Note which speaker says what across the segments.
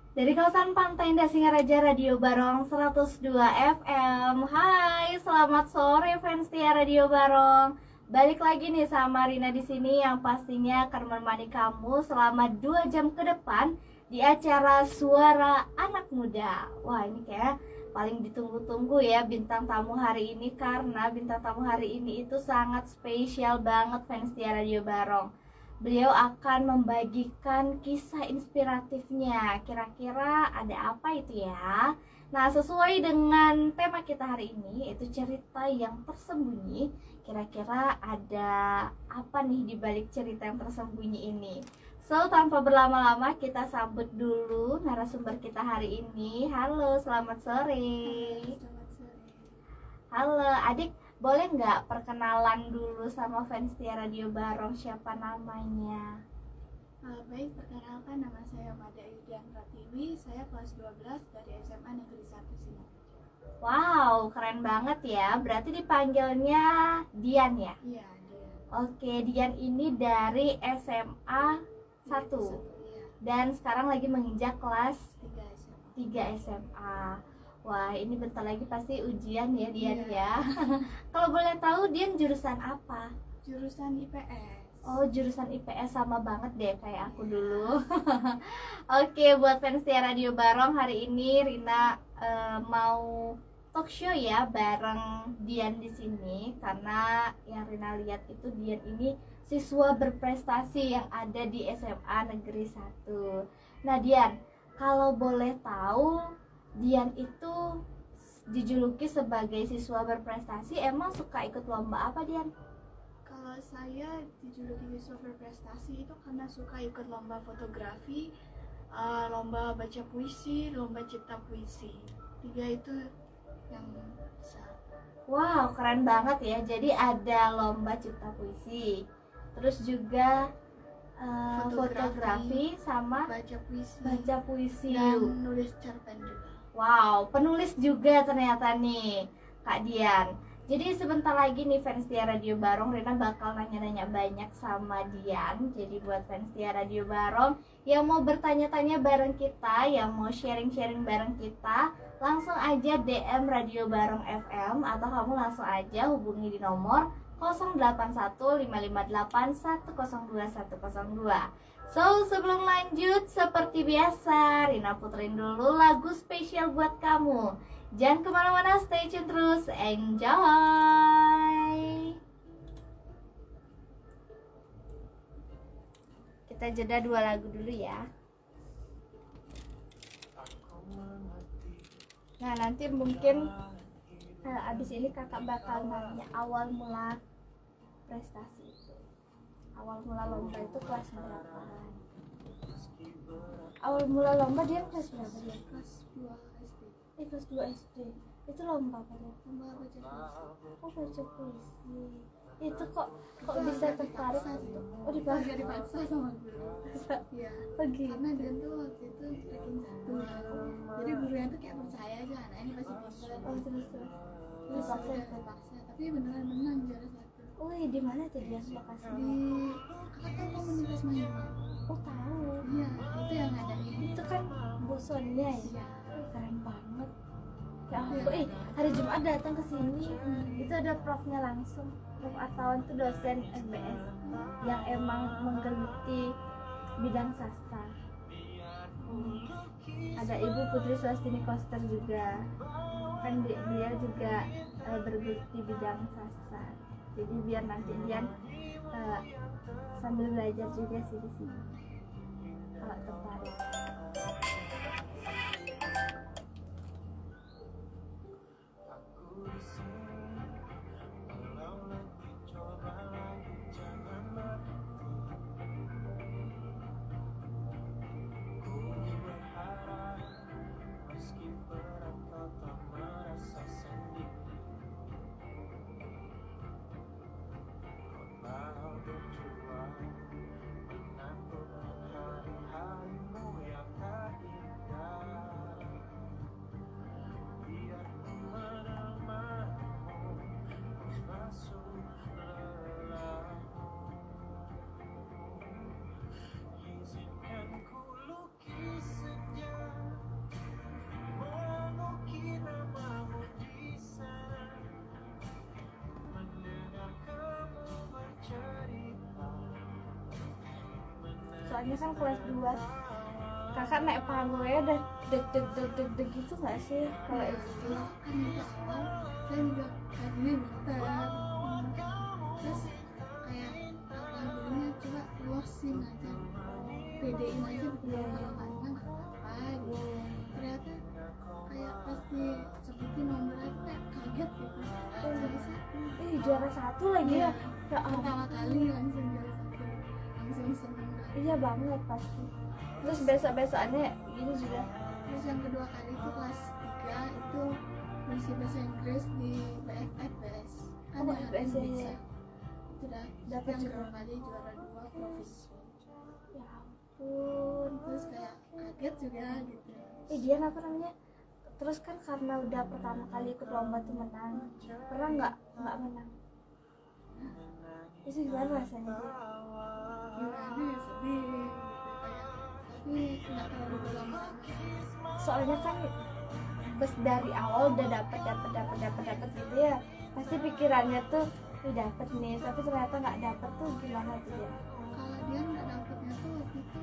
Speaker 1: Dari kawasan Pantai Indah Singaraja, Radio Barong 102 FM. Hai, selamat sore fans setia Radio Barong. Balik lagi nih sama Rina di sini yang pastinya akan menemani kamu selama 2 jam ke depan di acara Suara Anak Muda. Wah, ini kayak paling ditunggu-tunggu ya bintang tamu hari ini, karena bintang tamu hari ini itu sangat spesial banget fans setia Radio Barong. Beliau akan membagikan kisah inspiratifnya. Kira-kira ada apa itu ya? Nah, sesuai dengan tema kita hari ini, yaitu cerita yang tersembunyi. Kira-kira ada apa nih di balik cerita yang tersembunyi ini? So, tanpa berlama-lama kita sambut dulu narasumber kita hari ini. Halo, selamat sore.
Speaker 2: Selamat sore.
Speaker 1: Halo, adik. Boleh nggak perkenalan dulu sama fans setia Radio Barong, siapa namanya?
Speaker 2: Baik, perkenalkan nama saya Mada Yudian Pratiwi. Saya kelas 12 dari SMA Negeri 1 Singaraja.
Speaker 1: Wow, keren banget ya. Berarti dipanggilnya Dian ya?
Speaker 2: Iya, dia.
Speaker 1: Oke, Dian ini dari SMA 1
Speaker 2: Iya,
Speaker 1: dan sekarang lagi menginjak kelas
Speaker 2: 3 SMA.
Speaker 1: 3 SMA. Wah, ini bentar lagi pasti ujian ya Dian
Speaker 2: Iya.
Speaker 1: ya. Kalau boleh tahu Dian jurusan apa?
Speaker 2: Jurusan IPS.
Speaker 1: Oh, jurusan IPS, sama banget deh kayak aku dulu. Oke, buat fans setia Radio Barong, hari ini Rina mau talk show ya bareng Dian di sini, karena yang Rina lihat itu Dian ini siswa berprestasi yang ada di SMA Negeri 1. Nah, Dian, kalau boleh tahu, Dian itu dijuluki sebagai siswa berprestasi, emang suka ikut lomba apa, Dian?
Speaker 2: Kalau saya dijuluki siswa berprestasi itu karena suka ikut lomba fotografi, lomba baca puisi, lomba cipta puisi. 3 itu yang bisa.
Speaker 1: Wow, keren banget ya. Jadi ada lomba cipta puisi, terus juga fotografi sama
Speaker 2: baca puisi,
Speaker 1: baca puisi.
Speaker 2: dan nulis cerpen juga.
Speaker 1: Wow, penulis juga ternyata nih Kak Dian. Jadi sebentar lagi nih fans setia Radio Barong, Rina bakal nanya-nanya banyak sama Dian. Jadi buat fans setia Radio Barong yang mau bertanya-tanya bareng kita, yang mau sharing-sharing bareng kita, langsung aja DM Radio Barong FM, atau kamu langsung aja hubungi di nomor 081558102102. So, sebelum lanjut, seperti biasa, Rina puterin dulu lagu spesial buat kamu. Jangan kemana-mana, stay tune terus, enjoy. Kita jeda 2 lagu dulu ya. Nah, nanti mungkin abis ini kakak bakal nanya awal mula prestasi itu. Awal mula lomba itu kelas berapa? Awal mula lomba dia kelas berapa dia?
Speaker 2: Kelas 2 SD.
Speaker 1: Kelas 2 SD. Itu lomba apa ya?
Speaker 2: Lomba baca puisi.
Speaker 1: Oh, baca puisi. Itu kok bisa tertarik? Oh,
Speaker 2: Agak dipaksa sama guru. Iya.
Speaker 1: Oh, gitu.
Speaker 2: Karena dia tuh waktu itu ranking 1. Jadi gurunya tuh kayak percaya aja anak ini pasti bisa.
Speaker 1: Oh, terus
Speaker 2: Terpaksa ya, terpaksa. Tapi beneran menang juara 1.
Speaker 1: Oh, di mana tuh dia lokasinya?
Speaker 2: Di kakak tahu komunitas Mahima?
Speaker 1: Oh, tahu.
Speaker 2: Iya, itu yang ada ini.
Speaker 1: Itu kan bosannya ya.
Speaker 2: Iya.
Speaker 1: Keren banget. Ya aku hari Jumat datang ke sini, itu ada profnya langsung. Prof Artawan itu dosen MBS yang emang menggeluti bidang sastra. Ada Ibu Putri Swastini Koster juga, kan dia juga bergeluti bidang sastra. Jadi biar nanti dia sambil belajar juga sih di sini. Kalau tertarik. soalnya kan kelas 2 kakak naik panggungnya udah deg gitu nggak sih kalau itu?
Speaker 2: kan itu soal saya juga tadinya dokter, terus kayak alhamdulillah coba closing aja, pedein aja betul, kalau nggak enak nggak apa-apa gitu. Ternyata kayak pas disebutin nomornya tuh kayak kaget gitu,
Speaker 1: Juara 1 lagi ya? Ya ampun.
Speaker 2: pertama kali langsung juara 1, langsung seneng banget.
Speaker 1: Iya banget pasti. Terus besok-besokannya gini juga.
Speaker 2: Terus yang kedua kali itu kelas 3 itu misi bahasa Inggris di BFFS kan
Speaker 1: Oh,
Speaker 2: ya,
Speaker 1: BFFS,
Speaker 2: kan
Speaker 1: ya,
Speaker 2: bisa.
Speaker 1: ya.
Speaker 2: Itu dah
Speaker 1: Dapat
Speaker 2: yang
Speaker 1: juga.
Speaker 2: kedua kali juara 2 provinsi.
Speaker 1: Ya ampun.
Speaker 2: Terus kayak kaget juga gitu.
Speaker 1: Dian apa namanya? Terus kan karena udah pertama kali ikut lomba tuh menang. Pernah nggak menang? Itu gimana rasanya?
Speaker 2: Gimana ya, sedih gitu kayak, tapi nggak terlalu lama.
Speaker 1: Soalnya kan pas dari awal udah dapet gitu ya, pasti pikirannya tuh dapet nih, tapi ternyata nggak dapet tuh gimana tuh dia?
Speaker 2: Kalau dia nggak dapetnya tuh waktu itu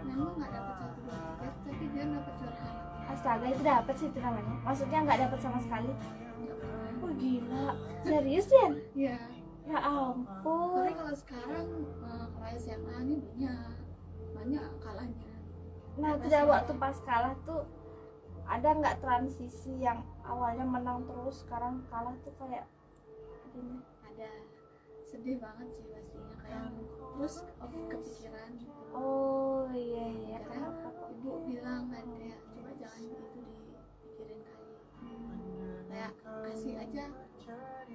Speaker 2: memang nggak dapet 1, 2, 3, tapi dia dapet juara anak.
Speaker 1: Astaga, itu dapet sih itu namanya. Maksudnya nggak dapet sama sekali.
Speaker 2: Nggak pernah.
Speaker 1: Oh gila, serius Dian?
Speaker 2: Iya.
Speaker 1: Ya ampun.
Speaker 2: Tapi kalau sekarang kalau SMA ini banyak kalahnya.
Speaker 1: Nah, tidak waktu pas kalah tuh ada nggak transisi yang awalnya menang terus sekarang kalah tuh kayak gini?
Speaker 2: Ada, sedih banget sih pastinya, kayak terus kepikiran gitu.
Speaker 1: Oh iya
Speaker 2: Karena
Speaker 1: kenapa kok?
Speaker 2: ibu bilang kan kayak coba jangan gitu dipikirin kali, kayak kasih aja.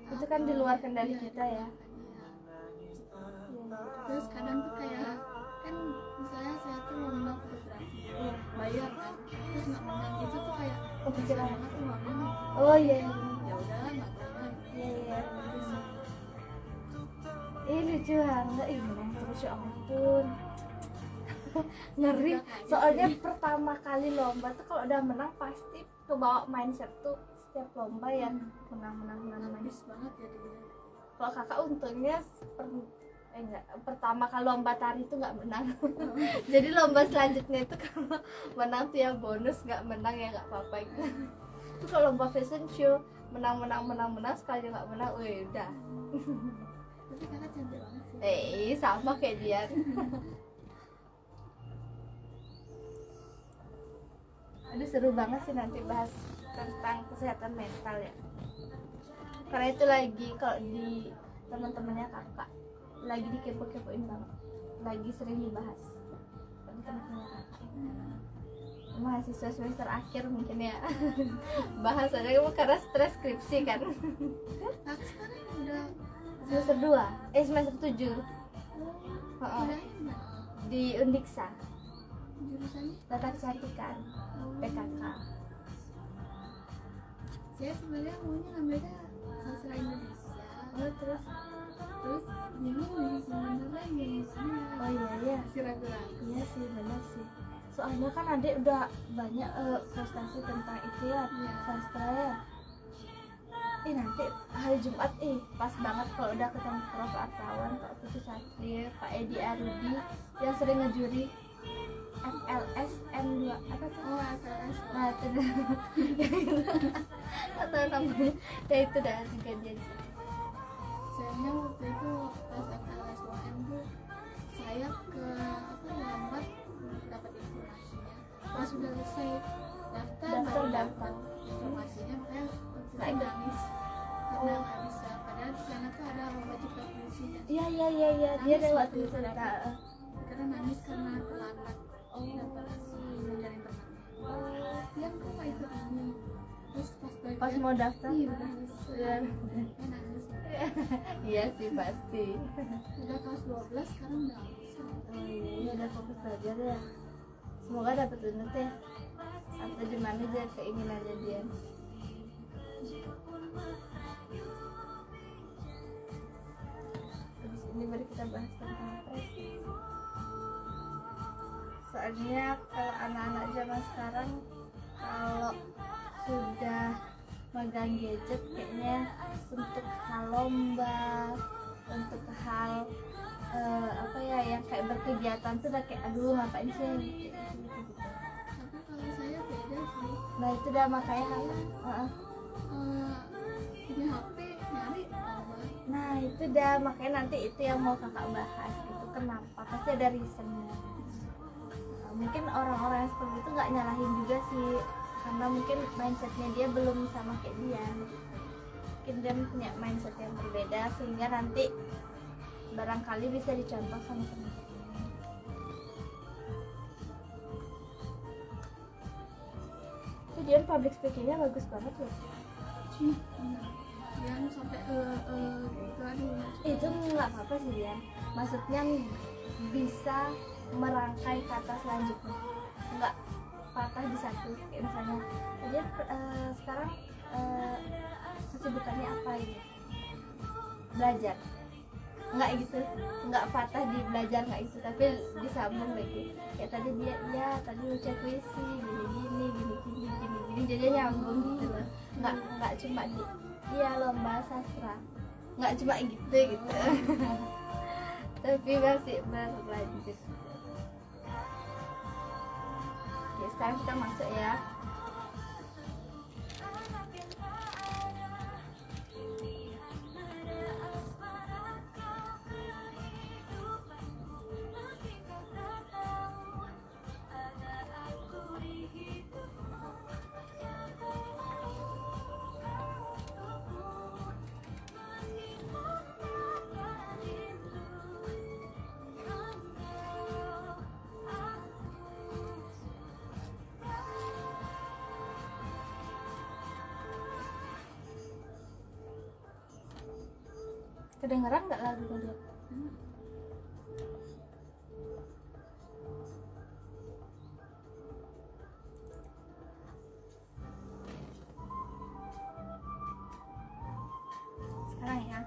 Speaker 1: Itu kan di luar kendali
Speaker 2: Iya,
Speaker 1: kita ya.
Speaker 2: di luar kendali.
Speaker 1: Iya.
Speaker 2: Terus kadang tuh kayak kan misalnya saya tuh lomba fotografi,
Speaker 1: Iya.
Speaker 2: bayar kan, terus nggak menang, itu tuh kayak
Speaker 1: Kepikiran.
Speaker 2: banget uangnya.
Speaker 1: Oh iya.
Speaker 2: Ya udah nggak apa-apa.
Speaker 1: Iya.
Speaker 2: Gitu sih.
Speaker 1: Ih lucu banget, ih menang terus ya ampun. Ngeri. Soalnya pertama kali lomba tuh kalau udah menang pasti kebawa mindset tuh setiap lomba ya menang.
Speaker 2: Habis banget ya dia.
Speaker 1: Kalau kakak untungnya pertama kali lomba tari itu nggak menang. Jadi lomba selanjutnya itu kalau menang tuh ya bonus, nggak menang ya nggak apa-apa gitu. Terus kalau lomba fashion show menang sekali nggak menang, wih udah.
Speaker 2: Tapi kakak cantik banget sih.
Speaker 1: Sama kayak dia. Aduh seru banget sih nanti bahas tentang kesehatan mental ya. Karena itu lagi kalau di teman-temannya kakak lagi dikepo-kepoin banget, lagi sering dibahas di teman-temannya kakak. Mahasiswa semester akhir mungkin ya. Bahasannya karena stres skripsi kan.
Speaker 2: Kakak sekarang udah
Speaker 1: Semester 2, semester 7
Speaker 2: udah
Speaker 1: di Undiksa,
Speaker 2: jurusannya.
Speaker 1: Tata Kecantikan, PKK.
Speaker 2: Saya sebenarnya maunya ngambilnya sastra Indonesia.
Speaker 1: Oh terus?
Speaker 2: Terus bingung nih sebenarnya gimana.
Speaker 1: Oh iya.
Speaker 2: Masih ragu-ragu.
Speaker 1: Iya sih benar sih. Soalnya kan adek udah banyak prestasi tentang itu ya,
Speaker 2: Iya.
Speaker 1: sastra ya. Nanti hari Jumat pas banget kalau udah ketemu Prof Artawan, Pak Putu Satria, Pak Edi Arudi yang sering ngejuri FLS M2 apa tuh?
Speaker 2: Oh, SLS.
Speaker 1: Nah itu dah. Atau namanya ya itu dah kejadian.
Speaker 2: Sayangnya waktu itu pas FLS UM tuh saya lambat dapat informasinya. Pas sudah selesai daftar baru dapat informasinya, makanya
Speaker 1: Nggak ikut.
Speaker 2: nangis karena nggak bisa. Padahal di sana tuh ada lomba cipta puisi kan.
Speaker 1: Iya dia
Speaker 2: Nangis
Speaker 1: lewat
Speaker 2: waktu itu
Speaker 1: cerita.
Speaker 2: dapat. Karena nangis karena terlambat dapat dari teman. Dia kok nggak ikut ini. Terus
Speaker 1: Pas mau daftar.
Speaker 2: iya nangis.
Speaker 1: Iya.
Speaker 2: Dia nangis.
Speaker 1: Iya sih pasti.
Speaker 2: Udah kelas 12 sekarang udah bisa.
Speaker 1: Iya udah fokus belajar ya. Semoga dapat unut ya. Atau di mana aja keinginannya dia. Habis ini baru kita bahas tentang prestasi. Soalnya kalau anak-anak zaman sekarang kalau sudah megang gadget kayaknya untuk hal lomba, untuk hal apa ya, yang kayak berkegiatan tuh udah kayak aduh ngapain sih gitu.
Speaker 2: Tapi kalau saya beda sih.
Speaker 1: Nah itu udah makanya
Speaker 2: Punya HP nyari lomba.
Speaker 1: nah itu udah makanya nanti itu yang mau kakak bahas, itu kenapa pasti ada reasonnya. Mungkin orang-orang yang seperti itu nggak nyalahin juga sih, karena mungkin mindsetnya dia belum sama kayak dia, mungkin dia punya mindset yang berbeda sehingga nanti barangkali bisa dicontoh sama teman-teman. Itu dia public speakingnya bagus banget loh.
Speaker 2: Yang sampai gitu aduh.
Speaker 1: Itu nggak apa-apa sih Dian, maksudnya bisa merangkai kata selanjutnya, nggak patah di satu. Kayak misalnya dia sekarang kesibukannya apa gitu, belajar, nggak gitu, nggak patah di belajar nggak itu, tapi disambung lagi. Kayak tadi dia ya tadi baca puisi gini jadi nyambung gitu loh, nggak cuma dia lomba sastra, nggak cuma gitu tapi masih berlanjut. Oke, sekarang kita masuk ya. Kedengeran nggak lagunya dia? Sekarang ya.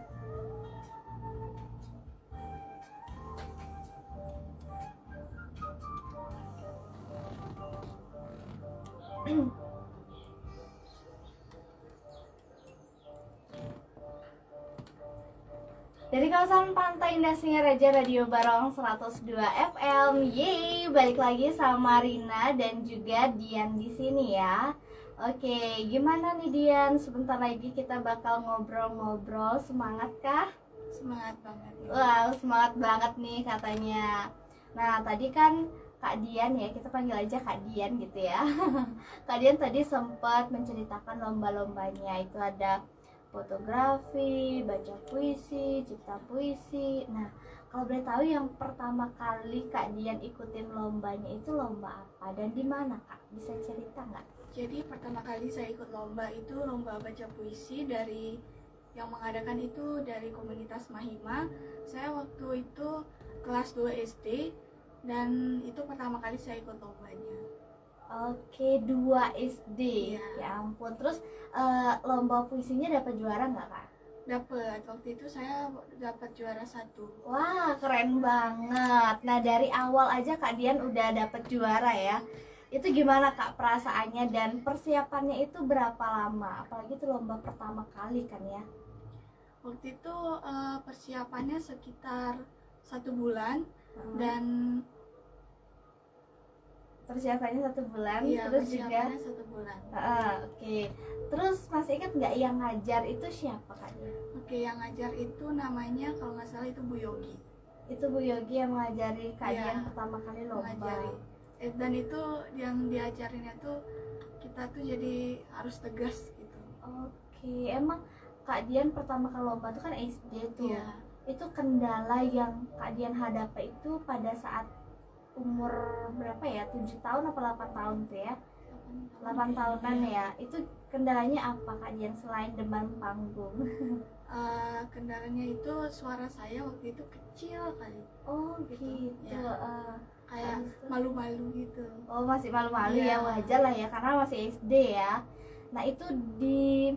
Speaker 1: Dari kawasan Pantai Indah Singaraja, Radio Barong 102 FM. Yeay, balik lagi sama Rina dan juga Dian di sini ya. Oke, gimana nih Dian? Sebentar lagi kita bakal ngobrol-ngobrol. Semangat kah?
Speaker 2: Semangat banget.
Speaker 1: Wow, semangat banget nih katanya. Nah, tadi kan Kak Dian ya, kita panggil aja Kak Dian gitu ya. Kak Dian tadi sempat menceritakan lomba-lombanya. Itu ada fotografi, baca puisi, cipta puisi. Nah, kalau boleh tahu yang pertama kali Kak Dian ikutin lombanya itu lomba apa dan di mana Kak? Bisa cerita nggak?
Speaker 2: Jadi pertama kali saya ikut lomba itu lomba baca puisi dari yang mengadakan itu dari komunitas Mahima. Saya waktu itu kelas 2 SD dan itu pertama kali saya ikut lombanya.
Speaker 1: Oke, 2 SD.
Speaker 2: Iya.
Speaker 1: Ya ampun. Terus lomba puisinya dapat juara nggak Kak?
Speaker 2: Dapat, waktu itu saya dapat juara 1.
Speaker 1: Wah, keren banget. Nah, dari awal aja Kak Dian udah dapat juara ya. Itu gimana Kak perasaannya dan persiapannya itu berapa lama? Apalagi itu lomba pertama kali kan ya.
Speaker 2: Waktu itu persiapannya sekitar 1 bulan dan
Speaker 1: Persiapannya 1 bulan,
Speaker 2: iya,
Speaker 1: terus juga
Speaker 2: persiapannya 1 bulan.
Speaker 1: oke. Terus masih ingat nggak yang ngajar itu siapa Kak Dian?
Speaker 2: Oke, yang ngajar itu namanya kalau nggak salah itu Bu Yogi.
Speaker 1: Itu Bu Yogi yang mengajari Kak
Speaker 2: Iya,
Speaker 1: Dian pertama kali lomba.
Speaker 2: Mengajari. Dan itu yang diajarinnya tuh kita tuh jadi harus tegas gitu.
Speaker 1: Oke, emang Kak Dian pertama kali lomba itu kan SD tuh.
Speaker 2: Iya.
Speaker 1: Itu kendala yang Kak Dian hadapi itu pada saat umur berapa ya? 7 tahun atau 8 tahun tuh ya? 8 tahunan ya. Itu kendalanya apa Kak Dian selain demam panggung?
Speaker 2: Kendalanya itu suara saya waktu itu kecil kali.
Speaker 1: Oh gitu.
Speaker 2: Ya. Kayak
Speaker 1: Habis itu?
Speaker 2: malu-malu gitu.
Speaker 1: Oh masih malu-malu ya,
Speaker 2: Iya.
Speaker 1: wajar lah ya karena masih SD ya. Nah itu di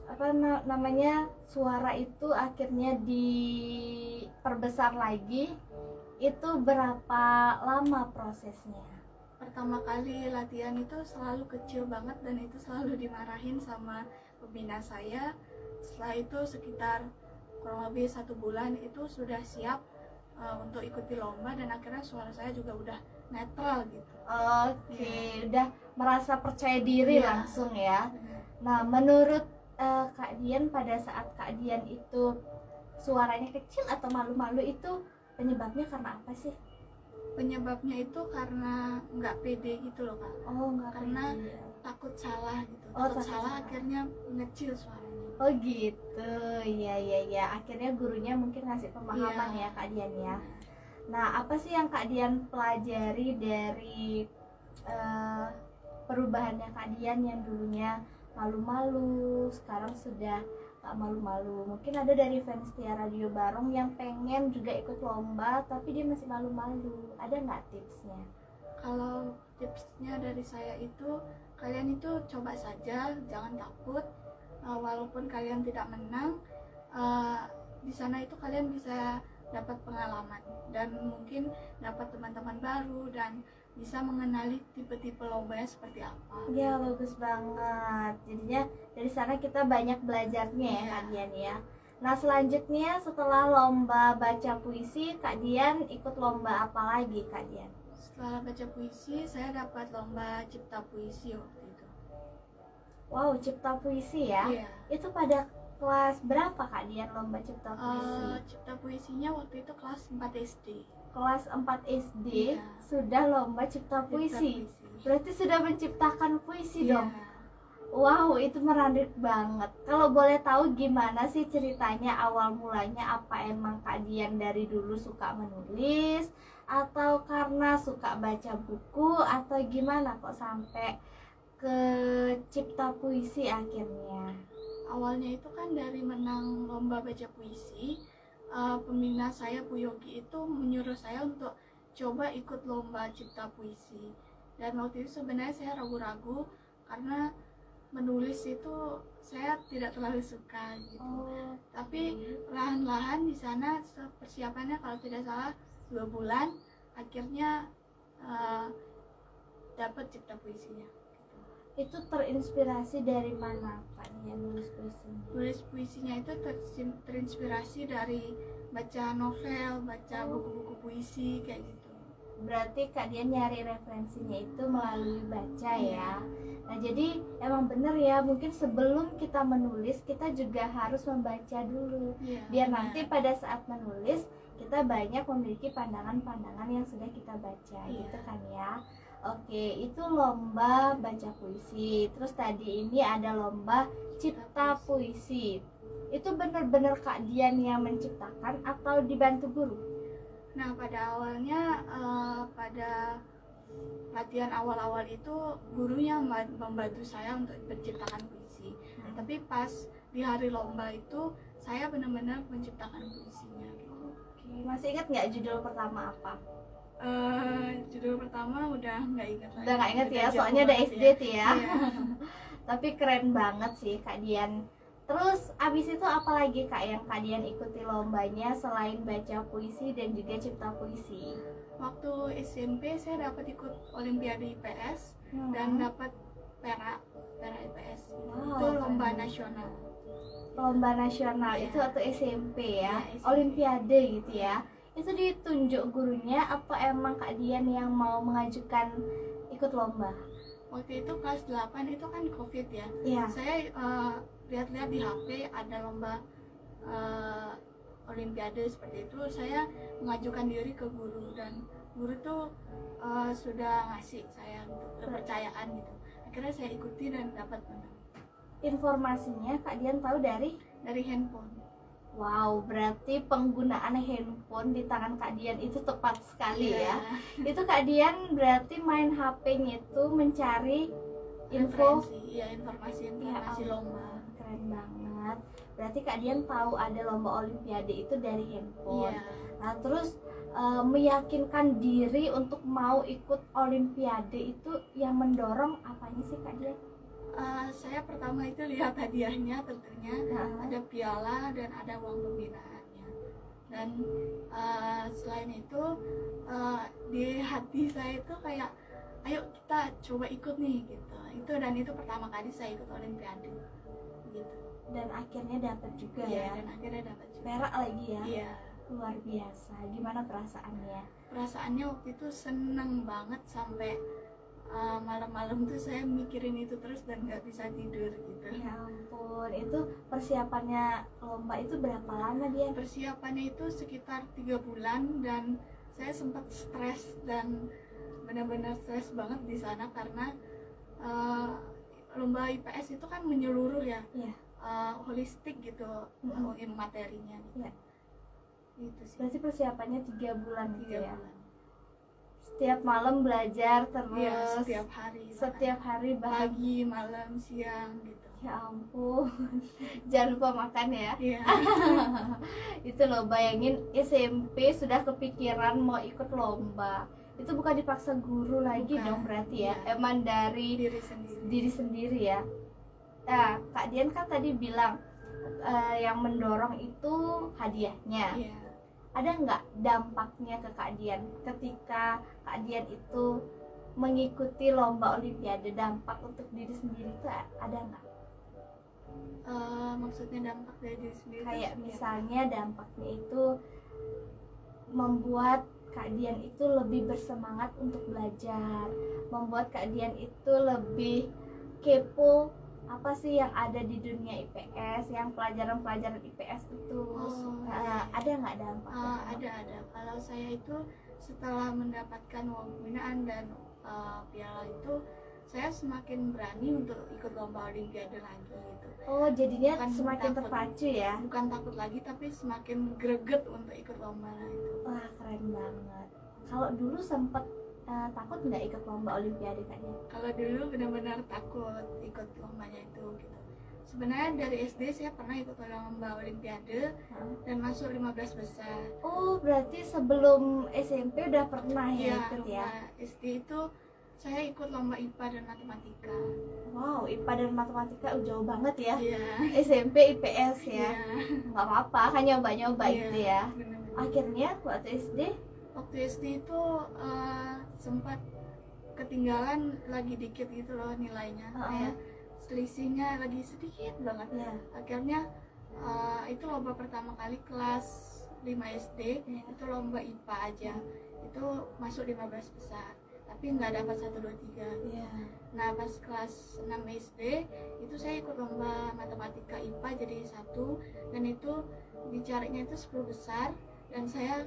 Speaker 1: apa namanya, suara itu akhirnya diperbesar lagi, itu berapa lama prosesnya?
Speaker 2: Pertama kali latihan itu selalu kecil banget dan itu selalu dimarahin sama pembina saya. Setelah itu sekitar kurang lebih 1 bulan itu sudah siap untuk ikuti lomba, dan akhirnya suara saya juga udah netral gitu.
Speaker 1: Oke, udah merasa percaya diri
Speaker 2: Iya.
Speaker 1: langsung ya.
Speaker 2: Benar.
Speaker 1: Nah, menurut Kak Dian, pada saat Kak Dian itu suaranya kecil atau malu-malu, itu penyebabnya karena apa sih?
Speaker 2: Penyebabnya itu karena nggak pede gitu loh Kak,
Speaker 1: Oh, nggak
Speaker 2: karena
Speaker 1: pede.
Speaker 2: takut salah gitu.
Speaker 1: Oh,
Speaker 2: Takut
Speaker 1: takut
Speaker 2: salah
Speaker 1: salah.
Speaker 2: akhirnya ngecil suaranya.
Speaker 1: Oh gitu, iya. Akhirnya gurunya mungkin ngasih pemahaman
Speaker 2: Iya.
Speaker 1: ya Kak Dian ya. Nah, apa sih yang Kak Dian pelajari dari eh, perubahannya Kak Dian yang dulunya malu-malu, sekarang sudah gak malu-malu? Mungkin ada dari fans Tia Radio Barong yang pengen juga ikut lomba, tapi dia masih malu-malu. Ada nggak tipsnya?
Speaker 2: Kalau tipsnya dari saya itu, kalian itu coba saja, jangan takut. Walaupun kalian tidak menang, di sana itu kalian bisa dapat pengalaman dan mungkin dapat teman-teman baru dan bisa mengenali tipe-tipe lombanya seperti apa.
Speaker 1: Ya, bagus banget. Jadinya dari sana kita banyak belajarnya ya
Speaker 2: Iya.
Speaker 1: Kak Dian ya. Nah, selanjutnya setelah lomba baca puisi, Kak Dian ikut lomba apa lagi Kak Dian?
Speaker 2: Setelah baca puisi, saya dapat lomba cipta puisi waktu itu.
Speaker 1: Wow, cipta puisi ya.
Speaker 2: Iya.
Speaker 1: Itu pada kelas berapa Kak Dian lomba cipta puisi?
Speaker 2: Cipta puisinya waktu itu kelas 4 SD.
Speaker 1: Kelas 4 SD
Speaker 2: Iya.
Speaker 1: sudah lomba cipta puisi. Berarti sudah menciptakan puisi
Speaker 2: Iya.
Speaker 1: dong. Wow, itu menarik banget. Kalau boleh tahu gimana sih ceritanya, awal mulanya? Apa emang Kak Dian dari dulu suka menulis, atau karena suka baca buku, atau gimana kok sampai ke cipta puisi akhirnya?
Speaker 2: Awalnya itu kan dari menang lomba baca puisi, pembina saya Bu Yogi itu menyuruh saya untuk coba ikut lomba cipta puisi. Dan waktu itu sebenarnya saya ragu-ragu karena menulis itu saya tidak terlalu suka gitu.
Speaker 1: Oh,
Speaker 2: Tapi perlahan-lahan di sana persiapannya kalau tidak salah 2 bulan, akhirnya dapat cipta puisinya.
Speaker 1: itu terinspirasi dari mana Kak Dian nulis puisinya?
Speaker 2: Nulis puisinya itu terinspirasi dari baca novel, baca buku-buku puisi kayak gitu.
Speaker 1: Berarti Kak Dian nyari referensinya itu melalui baca ya. Nah, jadi emang bener ya, mungkin sebelum kita menulis kita juga harus membaca dulu,
Speaker 2: Iya,
Speaker 1: biar
Speaker 2: benar.
Speaker 1: nanti pada saat menulis kita banyak memiliki pandangan-pandangan yang sudah kita baca.
Speaker 2: Iya.
Speaker 1: Gitu kan ya. Oke, itu lomba baca puisi. Terus tadi ini ada lomba cipta puisi. Itu bener-bener Kak Dian yang menciptakan atau dibantu guru?
Speaker 2: Nah, pada awalnya pada latihan awal-awal itu gurunya membantu saya untuk menciptakan puisi. Tapi pas di hari lomba itu saya benar-benar menciptakan puisinya gitu.
Speaker 1: Oke, masih ingat nggak judul pertama apa?
Speaker 2: Judul pertama udah nggak ingat lagi.
Speaker 1: Udah nggak inget ya,
Speaker 2: jauh
Speaker 1: soalnya udah
Speaker 2: banget
Speaker 1: SD tuh ya.
Speaker 2: Iya.
Speaker 1: Tapi keren banget sih Kak Dian. Terus abis itu apa lagi Kak yang Kak Dian ikuti lombanya selain baca puisi dan juga cipta puisi?
Speaker 2: Waktu SMP saya dapat ikut Olimpiade IPS dan dapat perak IPS.
Speaker 1: Wow,
Speaker 2: Itu lomba
Speaker 1: keren.
Speaker 2: nasional.
Speaker 1: Lomba nasional
Speaker 2: Iya.
Speaker 1: itu atau SMP ya,
Speaker 2: Iya, SMP.
Speaker 1: Olimpiade gitu ya. Itu ditunjuk gurunya atau emang Kak Dian yang mau mengajukan ikut lomba?
Speaker 2: Waktu itu kelas 8 itu kan COVID ya.
Speaker 1: Iya.
Speaker 2: Saya lihat-lihat di HP ada lomba Olimpiade seperti itu. Saya mengajukan diri ke guru dan guru tuh sudah ngasih saya kepercayaan gitu. Akhirnya saya ikuti dan dapat menang.
Speaker 1: Informasinya Kak Dian tahu dari?
Speaker 2: Dari handphone.
Speaker 1: Wow, berarti penggunaan handphone di tangan Kak Dian itu tepat sekali ya. Itu Kak Dian berarti main HP-nya itu mencari info.
Speaker 2: Informasi
Speaker 1: Ya,
Speaker 2: lomba.
Speaker 1: Keren banget. Berarti Kak Dian tahu ada lomba Olimpiade itu dari handphone.
Speaker 2: Iya.
Speaker 1: Nah, terus meyakinkan diri untuk mau ikut Olimpiade itu yang mendorong apanya sih Kak Dian?
Speaker 2: Saya pertama itu lihat hadiahnya tentunya, ada piala dan ada uang pembinaannya. Dan selain itu di hati saya itu kayak ayo kita coba ikut nih gitu. Itu pertama kali saya ikut Olimpiade gitu.
Speaker 1: Dan akhirnya dapat juga
Speaker 2: Iya,
Speaker 1: ya.
Speaker 2: dan akhirnya dapat juga.
Speaker 1: Perak lagi ya.
Speaker 2: Iya.
Speaker 1: Luar biasa. Gimana perasaannya?
Speaker 2: Perasaannya waktu itu seneng banget sampai malam-malam tuh saya mikirin itu terus dan nggak bisa tidur gitu.
Speaker 1: Ya ampun, itu persiapannya lomba itu berapa lama dia?
Speaker 2: Persiapannya itu sekitar 3 bulan dan saya sempat stres dan benar-benar stres banget di sana karena lomba IPS itu kan menyeluruh ya,
Speaker 1: Iya.
Speaker 2: holistik gitu, materinya gitu.
Speaker 1: Iya.
Speaker 2: Itu sih.
Speaker 1: Berarti persiapannya 3 bulan gitu
Speaker 2: 3
Speaker 1: ya?
Speaker 2: bulan.
Speaker 1: Setiap malam belajar terus?
Speaker 2: Iya, setiap hari.
Speaker 1: Setiap hari
Speaker 2: pagi, malam, siang gitu.
Speaker 1: Ya ampun, jangan lupa makan ya.
Speaker 2: Iya.
Speaker 1: Itu loh, bayangin SMP sudah kepikiran mau ikut lomba. Itu bukan dipaksa guru lagi
Speaker 2: Bukan,
Speaker 1: dong berarti ya.
Speaker 2: iya.
Speaker 1: Emang dari diri sendiri ya. Nah, Kak Dian kan tadi bilang yang mendorong itu hadiahnya.
Speaker 2: Iya.
Speaker 1: Ada nggak dampaknya ke Kak Dian ketika Kak Dian itu mengikuti lomba olimpiade? Dampak untuk diri sendiri itu ada nggak?
Speaker 2: Maksudnya dampak dari diri sendiri
Speaker 1: Kayak
Speaker 2: itu seperti
Speaker 1: misalnya dampaknya itu membuat Kak Dian itu lebih bersemangat untuk belajar, membuat Kak Dian itu lebih kepo apa sih yang ada di dunia IPS, yang pelajaran-pelajaran IPS itu. Ada nggak dampaknya?
Speaker 2: ada. Kalau saya itu setelah mendapatkan uang pembinaan dan piala itu, saya semakin berani untuk ikut lomba olimpiade lagi gitu.
Speaker 1: Oh, jadinya
Speaker 2: Bukan
Speaker 1: semakin
Speaker 2: takut.
Speaker 1: terpacu ya.
Speaker 2: Bukan takut lagi, tapi semakin greget untuk ikut lomba itu.
Speaker 1: Wah, keren banget. Kalau dulu sempet takut nggak ikut lomba olimpiade Kak Dian?
Speaker 2: Kalau dulu benar-benar takut ikut lombanya itu gitu. Sebenarnya dari SD saya pernah ikut lomba olimpiade dan masuk 15 besar.
Speaker 1: Oh, berarti sebelum SMP udah pernah ya
Speaker 2: Iya,
Speaker 1: ikut ya?
Speaker 2: lomba SD itu saya ikut lomba IPA dan matematika.
Speaker 1: Wow, IPA dan matematika jauh banget ya.
Speaker 2: Iya.
Speaker 1: SMP IPS ya.
Speaker 2: Iya.
Speaker 1: Nggak apa-apa, kan nyoba-nyoba
Speaker 2: Iya,
Speaker 1: gitu ya.
Speaker 2: benar-benar.
Speaker 1: Akhirnya waktu SD,
Speaker 2: Waktu SD itu sempat ketinggalan lagi dikit gitu loh nilainya. Kayak selisihnya lagi sedikit banget.
Speaker 1: ya.
Speaker 2: Akhirnya itu lomba pertama kali kelas 5 SD, itu lomba IPA aja. Itu masuk 15 besar. Tapi nggak dapat 1, 2, 3.
Speaker 1: Iya.
Speaker 2: Nah pas kelas 6 SD itu saya ikut lomba matematika IPA jadi 1, dan itu dicarinya itu 10 besar dan saya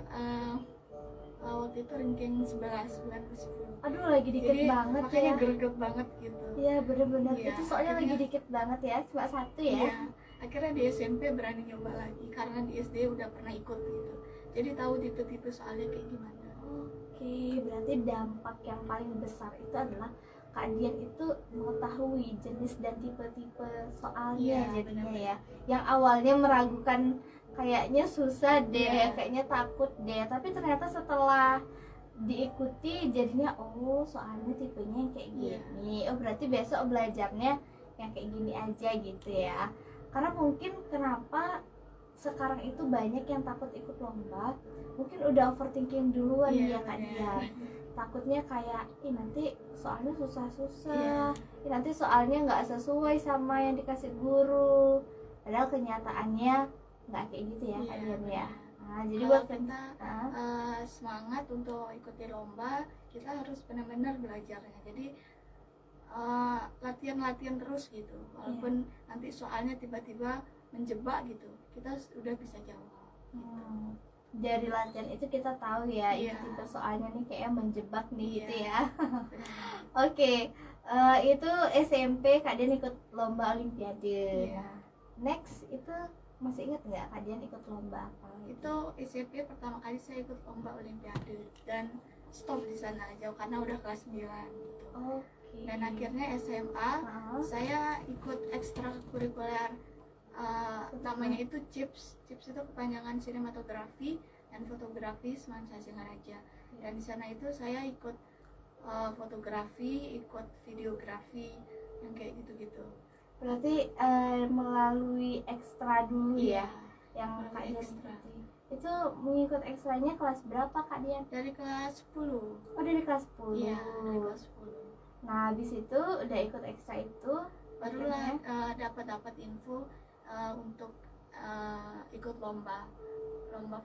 Speaker 2: waktu itu ranking 11 bulan ke 10.
Speaker 1: Aduh, lagi dikit
Speaker 2: Jadi
Speaker 1: banget
Speaker 2: makanya
Speaker 1: ya.
Speaker 2: greget banget gitu.
Speaker 1: Iya, bener-bener.
Speaker 2: Iya,
Speaker 1: Itu soalnya lagi
Speaker 2: akhirnya-
Speaker 1: dikit banget ya, cuma 1 ya.
Speaker 2: Iya, akhirnya di SMP berani nyoba lagi karena di SD udah pernah ikut gitu. Jadi tahu tipe-tipe soalnya kayak gimana.
Speaker 1: Oke, berarti dampak yang paling besar itu adalah Kak Dian itu mengetahui jenis dan tipe-tipe soalnya
Speaker 2: Iya,
Speaker 1: jadinya
Speaker 2: benar-benar.
Speaker 1: ya. Yang awalnya meragukan, kayaknya susah deh,
Speaker 2: Iya.
Speaker 1: kayaknya takut deh. Tapi ternyata setelah diikuti jadinya, oh soalnya tipenya yang kayak
Speaker 2: Iya.
Speaker 1: gini. Oh berarti besok belajarnya yang kayak gini aja gitu ya. Karena mungkin kenapa sekarang itu banyak yang takut ikut lomba, mungkin udah overthinking duluan
Speaker 2: Iya,
Speaker 1: ya Kak
Speaker 2: benar.
Speaker 1: Dian. Takutnya kayak, nanti soalnya susah-susah,
Speaker 2: Iya.
Speaker 1: nanti soalnya nggak sesuai sama yang dikasih guru. Padahal kenyataannya nggak kayak gitu ya Kak
Speaker 2: Iya,
Speaker 1: Dian ya.
Speaker 2: benar.
Speaker 1: Nah, jadi
Speaker 2: Kalau
Speaker 1: buat
Speaker 2: kita
Speaker 1: Ah,
Speaker 2: semangat untuk ikuti lomba, kita harus benar-benar belajarnya. Jadi latihan-latihan terus gitu. Walaupun nanti soalnya tiba-tiba menjebak gitu, kita udah bisa jawab.
Speaker 1: dari latihan itu kita tahu ya, ini
Speaker 2: Iya.
Speaker 1: tipe soalnya nih kayaknya menjebak nih
Speaker 2: Iya.
Speaker 1: gitu ya.
Speaker 2: Benar.
Speaker 1: Oke, itu SMP Kak Dian ikut lomba olimpiade.
Speaker 2: Iya.
Speaker 1: Nah, next itu masih ingat nggak Kak Dian ikut lomba apa?
Speaker 2: Itu SMP pertama kali saya ikut lomba olimpiade dan stop di sana aja karena udah kelas 9 gitu.
Speaker 1: Oke.
Speaker 2: Dan akhirnya SMA saya ikut ekstrakurikuler, namanya itu CIPS. CIPS itu kepanjangan sinematografi dan fotografi Semansa Singaraja. Dan di sana itu saya ikut fotografi, ikut videografi, yang kayak gitu-gitu.
Speaker 1: Berarti melalui ekstra dulu ya, yang Kak
Speaker 2: melalui
Speaker 1: Dian
Speaker 2: ekstra.
Speaker 1: ikuti. Itu mengikut ekstranya kelas berapa Kak Dian?
Speaker 2: Dari kelas 10.
Speaker 1: Oh dari kelas 10.
Speaker 2: Iya, dari kelas 10.
Speaker 1: Nah habis itu udah ikut ekstra itu,
Speaker 2: Barulah dapat info untuk ikut lomba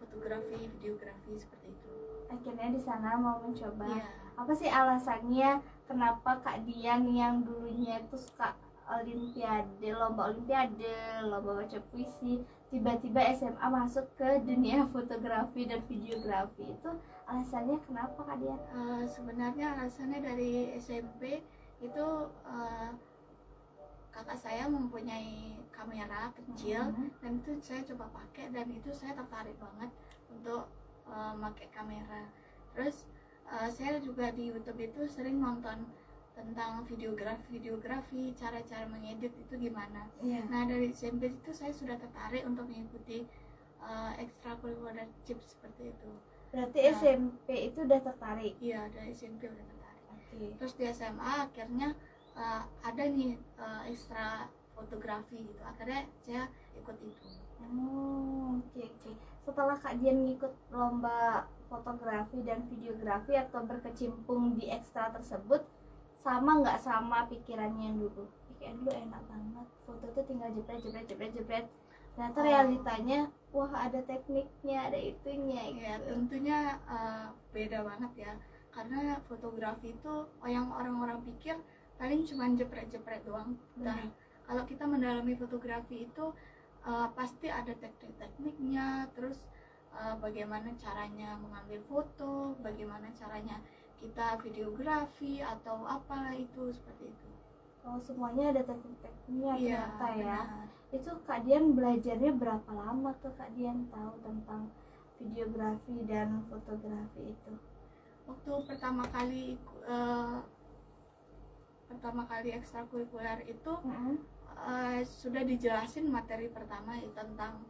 Speaker 2: fotografi, videografi seperti itu.
Speaker 1: Akhirnya di sana mau mencoba.
Speaker 2: Iya.
Speaker 1: Apa sih alasannya kenapa Kak Dian yang dulunya itu suka olimpiade, lomba baca puisi, tiba-tiba SMA masuk ke dunia fotografi dan videografi? Itu alasannya kenapa Kak Dian?
Speaker 2: Sebenarnya alasannya dari SMP itu kakak saya mempunyai kamera kecil dan itu saya coba pakai dan itu saya tertarik banget untuk pakai kamera. Terus saya juga di YouTube itu sering nonton tentang videografi, cara-cara mengedit itu gimana. Nah dari SMP itu saya sudah tertarik untuk mengikuti ekstrakurikuler CIPS seperti itu.
Speaker 1: Berarti SMP itu udah tertarik?
Speaker 2: Iya, dari SMP udah tertarik.
Speaker 1: Okay.
Speaker 2: Terus di SMA akhirnya ada nih ekstra fotografi gitu. Akhirnya saya ikut itu.
Speaker 1: Oke. Setelah Kak Dian ngikut lomba fotografi dan videografi atau berkecimpung di ekstra tersebut, sama nggak sama pikirannya yang dulu? Kayak dulu enak banget, foto tuh tinggal jepret. Ternyata realitanya, wah ada tekniknya, ada itunya.
Speaker 2: Ya tentunya beda banget ya. Karena fotografi itu yang orang-orang pikir paling cuma jepret doang. Nah, kalau kita mendalami fotografi itu pasti ada teknik-tekniknya, terus bagaimana caranya mengambil foto, bagaimana caranya kita videografi atau apa itu seperti itu.
Speaker 1: Oh, semuanya ada teknik-tekniknya ternyata ya.
Speaker 2: Benar.
Speaker 1: Itu Kak Dian belajarnya berapa lama tuh Kak Dian tahu tentang videografi dan fotografi itu?
Speaker 2: Waktu pertama kali ekstrakurikuler itu sudah dijelasin materi pertama ya, tentang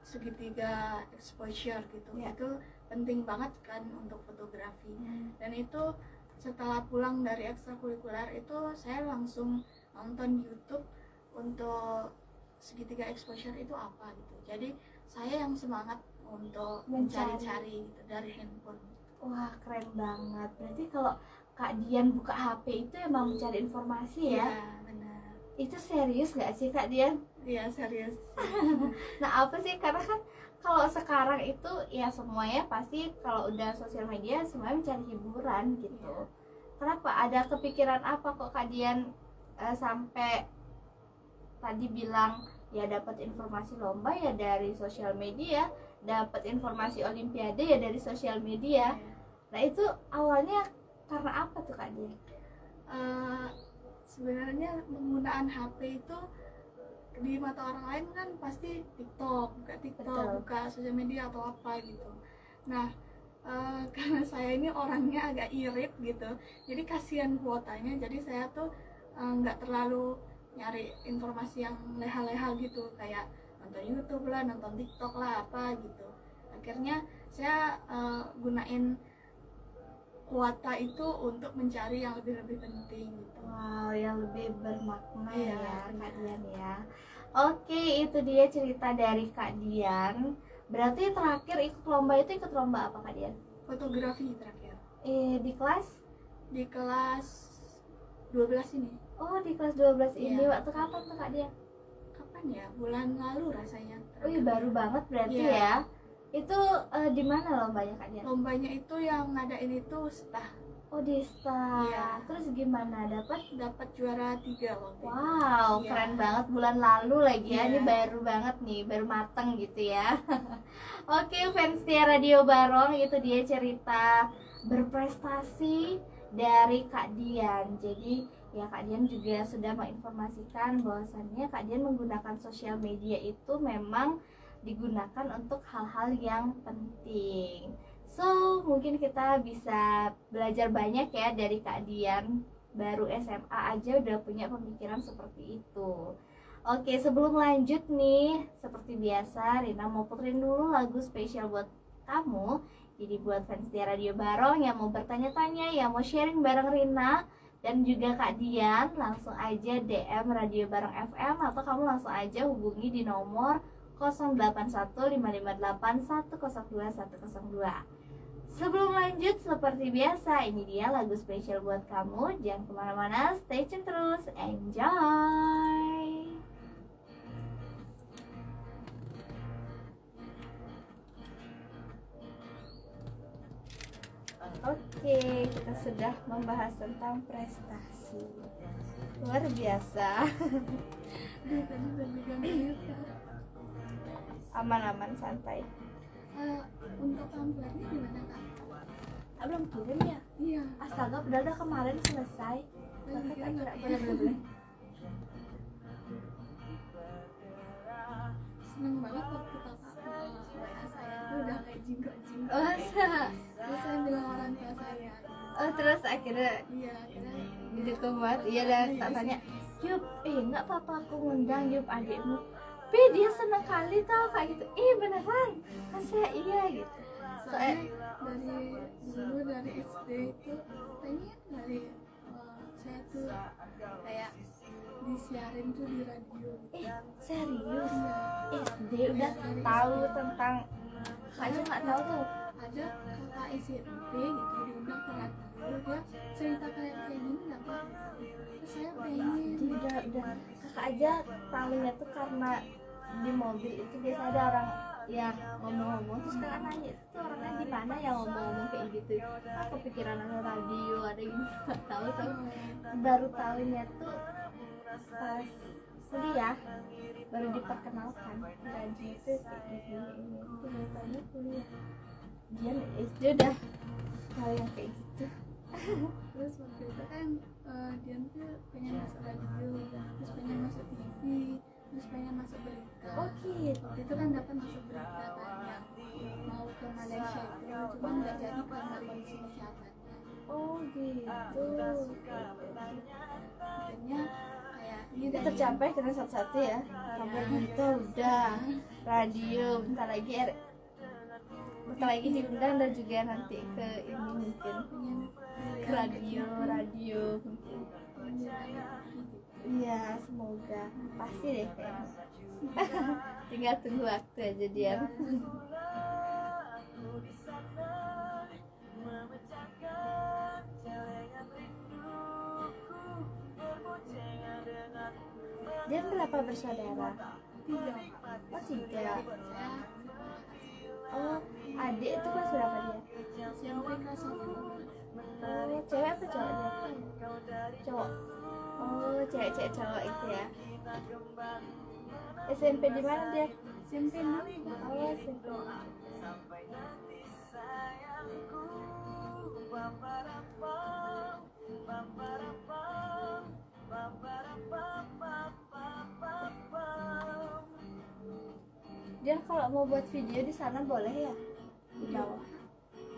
Speaker 2: segitiga exposure gitu. Itu penting banget kan untuk fotografi. Dan itu setelah pulang dari ekstrakurikuler itu saya langsung nonton YouTube untuk segitiga exposure itu apa gitu. Jadi saya yang semangat untuk mencari-cari gitu dari handphone.
Speaker 1: Wah, keren banget. Berarti kalau Kak Dian buka HP itu emang mencari informasi ya?
Speaker 2: Iya, benar.
Speaker 1: Itu serius nggak sih Kak Dian?
Speaker 2: Iya, serius.
Speaker 1: Nah, apa sih? Karena kan kalau sekarang itu ya semuanya pasti kalau udah sosial media semuanya mencari hiburan gitu. Kenapa? Ada kepikiran apa kok Kak Dian sampai tadi bilang ya dapat informasi lomba ya dari sosial media, dapat informasi olimpiade ya dari sosial media. Nah, itu awalnya karena apa tuh Kak Dian?
Speaker 2: Sebenarnya penggunaan HP itu di mata orang lain kan pasti buka TikTok, buka sosial media atau apa gitu. Nah, karena saya ini orangnya agak irit gitu, jadi kasihan kuotanya. Jadi saya tuh nggak terlalu nyari informasi yang leha-leha gitu, kayak nonton YouTube lah, nonton TikTok lah, apa gitu. Akhirnya saya gunain kuota itu untuk mencari yang lebih penting gitu.
Speaker 1: Wow, yang lebih bermakna ya Kak Dian ya. Oke, itu dia cerita dari Kak Dian. Berarti terakhir ikut lomba itu ikut lomba apa Kak Dian?
Speaker 2: Fotografi terakhir.
Speaker 1: Di kelas?
Speaker 2: Di kelas 12 ini.
Speaker 1: Oh, di kelas 12 ini. Waktu kapan tuh Kak Dian?
Speaker 2: Kapan ya? Bulan lalu rasanya.
Speaker 1: Baru banget berarti ya. Itu di mana lombanya Kak Dian?
Speaker 2: Lombanya itu yang ngadain itu STA.
Speaker 1: Oh, di STA. Terus gimana?
Speaker 2: Dapat juara 3 waktu itu.
Speaker 1: Wow, keren banget, bulan lalu lagi ya. Ini baru banget nih, baru mateng gitu ya. Oke, fans Tia Radio Barong, itu dia cerita berprestasi dari Kak Dian. Jadi ya Kak Dian juga sudah menginformasikan bahwasannya Kak Dian menggunakan sosial media itu memang digunakan untuk hal-hal yang penting. So, mungkin kita bisa belajar banyak ya dari Kak Dian. Baru SMA aja udah punya pemikiran seperti itu. Oke, sebelum lanjut nih, seperti biasa Rina mau puterin dulu lagu spesial buat kamu. Jadi buat fans di Radio Barong yang mau bertanya-tanya, yang mau sharing bareng Rina dan juga Kak Dian, langsung aja DM Radio Barong FM atau kamu langsung aja hubungi di nomor 081558102102. Sebelum lanjut, seperti biasa, ini dia lagu spesial buat kamu. Jangan kemana-mana, stay tune terus, enjoy. Oke, kita sudah membahas tentang prestasi. Luar biasa.
Speaker 2: Tadi udah megang gitar.
Speaker 1: Aman-aman santai.
Speaker 2: Untuk pamfletnya gimana kak?
Speaker 1: Belum kirim ya?
Speaker 2: Iya.
Speaker 1: Astaga, padahal udah kemarin selesai. Kakak tak kira boleh.
Speaker 2: Seneng banget waktu kakak WA saya tuh udah kayak jingkrak-jingkrak.
Speaker 1: Masa?
Speaker 2: Terus saya bilang orang tua saya.
Speaker 1: Oh, terus akhirnya
Speaker 2: Iya, akhirnya
Speaker 1: didukung banget. Iya, dan tak tanya, Yup, enggak papa aku ngundang Yup adikmu. Dia seneng kali tau kayak gitu. Beneran? Masa iya gitu.
Speaker 2: soalnya dari dulu dari SD itu pengen dari saya tuh kayak disiarin tuh di radio.
Speaker 1: Serius?
Speaker 2: Iya.
Speaker 1: SD udah tahu tentang aja nggak tahu tuh.
Speaker 2: Ada kakak SMP gitu diundang ke radio, dia cerita kayak gini nggak apa, terus saya pengen.
Speaker 1: Jadi udah kakak aja tahunya tuh karena di mobil itu biasa ada orang ya ngomong-ngomong, terus kakak nanya itu orangnya di mana ya ngomong-ngomong kayak gitu. Kepikiran ada radio ada gini, nggak tahu tuh. Baru tahunya tuh pas kuliah, baru diperkenalkan radio itu kayak gini. Itu baru tahunya kuliah. Dia SD udah tahu yang kayak gitu.
Speaker 2: Terus waktu itu kan dia tuh pengen masuk radio, terus pengen masuk TV, terus pengen masuk berita.
Speaker 1: Oh gitu.
Speaker 2: Waktu itu kan dapat masuk berita kan yang mau ke Malaysia itu, cuma nggak jadi karena kondisi kesehatannya.
Speaker 1: Oh gitu.
Speaker 2: Akhirnya kayak ini
Speaker 1: Ini
Speaker 2: dari
Speaker 1: tercapai dengan satu-satu ya. Kabarnya kita udah radio, bentar lagi diundang dan juga nanti ke ini mungkin
Speaker 2: pengen
Speaker 1: ke radio mungkin. Iya, semoga pasti deh kayaknya. Tinggal tunggu waktu aja dia. Dia berapa bersaudara?
Speaker 2: 3.
Speaker 1: Oh 3.
Speaker 2: Saya
Speaker 1: Oh, adik itu kelas berapa dia?
Speaker 2: SMP kelas 1.
Speaker 1: Oh, cewek apa cowok dia? Cowok. Oh, cewek cowok itu ya. SMP di mana dia?
Speaker 2: SMP 6.
Speaker 1: Oh, SMP. Dia kalau mau buat video di sana boleh ya? Di bawah.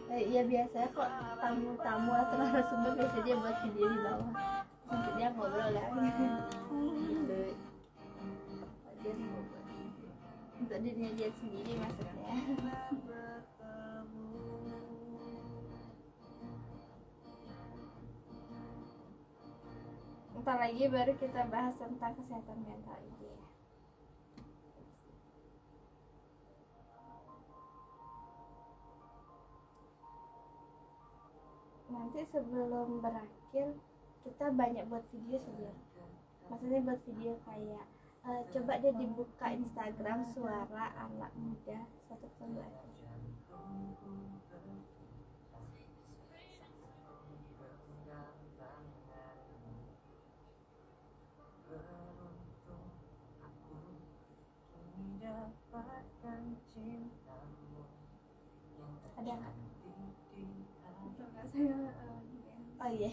Speaker 1: Iya biasanya kok tamu-tamu atau narasumber biasanya dia buat video di bawah. Sampai dia ngobrol kan. Gitu. Dia mau buat untuk dirinya dia sendiri maksudnya. Ntar lagi baru kita bahas tentang kesehatan mental ini ya. Nanti sebelum berakhir kita banyak buat video sebelum, maksudnya buat video kayak coba deh dibuka Instagram Suara Anak Muda 102 FM. Ada nggak?
Speaker 2: Saya
Speaker 1: Oh iya.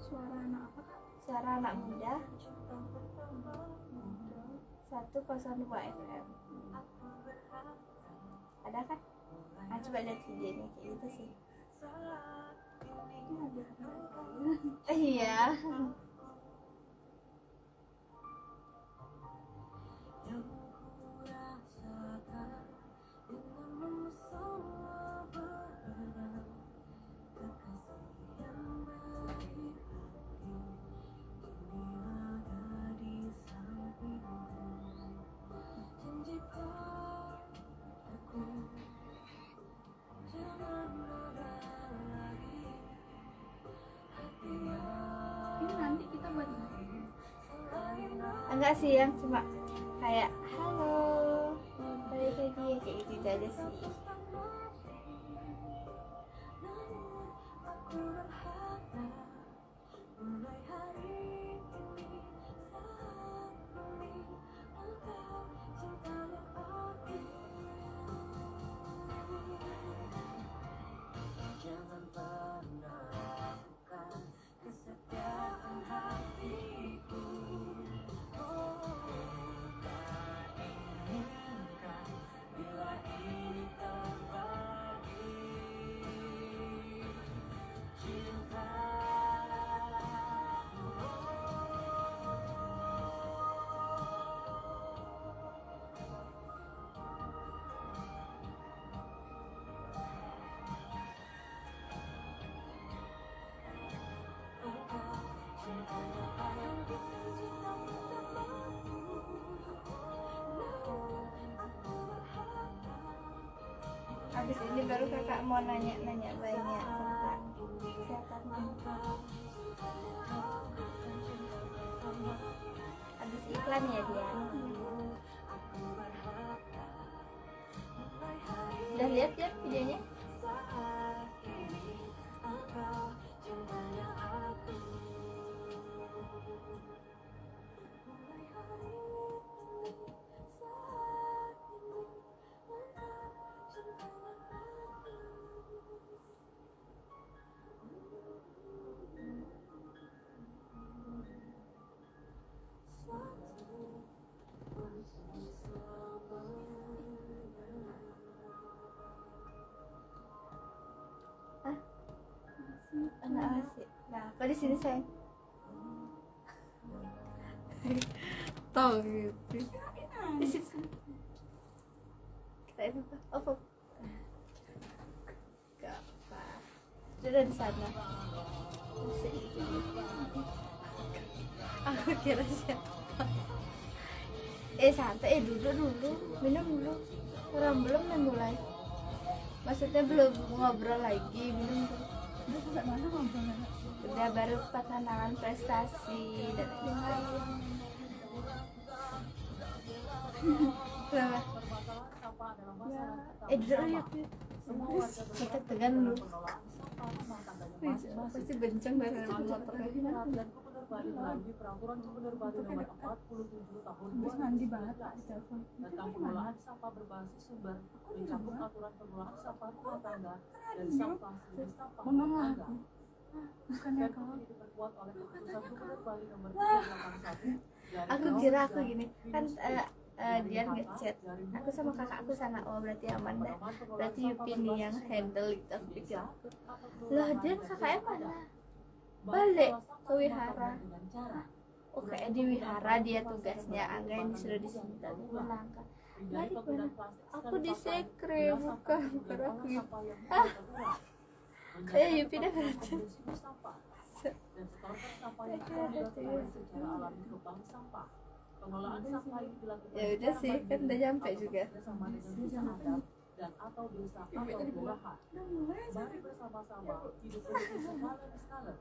Speaker 2: suara anak apa kak?
Speaker 1: Suara Anak Muda 102 FM. Ada kan? Nah, coba lihat videonya kayak gitu sih. Iya. enggak sih yang cuma kayak halo balik lagi kayak gitu aja sih. Habis ini baru kakak mau nanya-nanya banyak tentang kesehatan mental. Habis iklan ya dia. Udah lihat ya videonya? Anak masih. Nah, apa di sini sayang? Tahu gitu. Di sini. Kita itu apa? Gak apa. Sudah di sana. Aku kira siapa? Santai, duduk dulu, minum dulu. Orang belum mulai. Maksudnya belum ngobrol lagi, minum dulu.
Speaker 2: Udah sampai mana ngobrolnya?
Speaker 1: Udah baru perkenalan prestasi dan lain-lain. Kenapa? Duduk yuk. Kita tegan dulu. Pasti benceng dari motor
Speaker 3: melalui peraturan Gubernur Bali nomor 47 tahun 2009 tentang pengelolaan sampah berbasis sumber mencakup aturan pengelolaan sampah rumah tangga dan sampah jenis sampah rumah tangga. Dan ini diperkuat oleh keputusan Gubernur Bali nomor 381.
Speaker 1: Aku kira aku gini kan dia ngechat aku sama kakak aku sana, oh berarti aman deh, berarti Yupi nih yang handle itu. Aku pikir loh dia kakaknya mana, balik ke wihara. Oke, di wihara dia tugasnya, Angga yang sudah di sini tadi pulang kan. Mari mana? Aku di sekre, bukan aku gitu. Kayak Yupi dah berarti.
Speaker 3: Pengelolaan sampah ini dilakukan
Speaker 1: Ya udah sih, kan udah nyampe juga.
Speaker 3: bersama dengan desa adat dan atau desa atau kelurahan. Mari bersama-sama hidup bersih skala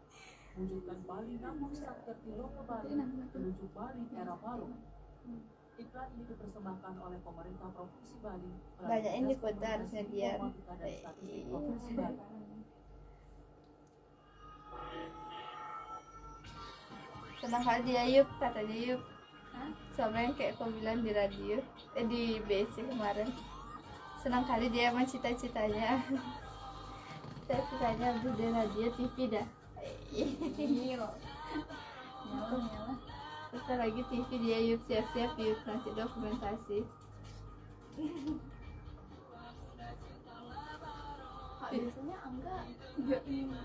Speaker 3: wujudkan Bali Namun Sakti Loka Bali menuju Bali era baru. Iklan ini dipersembahkan oleh pemerintah Provinsi Bali.
Speaker 1: Banyak ini foto harusnya dia.
Speaker 3: Provinsi Bali.
Speaker 1: Senang kali dia Yup, katanya Yup. Sama yang kayak kau bilang di radio, di BC kemarin. Senang kali dia sama cita-citanya. Cita-citanya di radio TV dah. Kita lagi TV dia Yup, siap-siap Yup, nanti dokumentasi.
Speaker 2: Biasanya Angga juga ini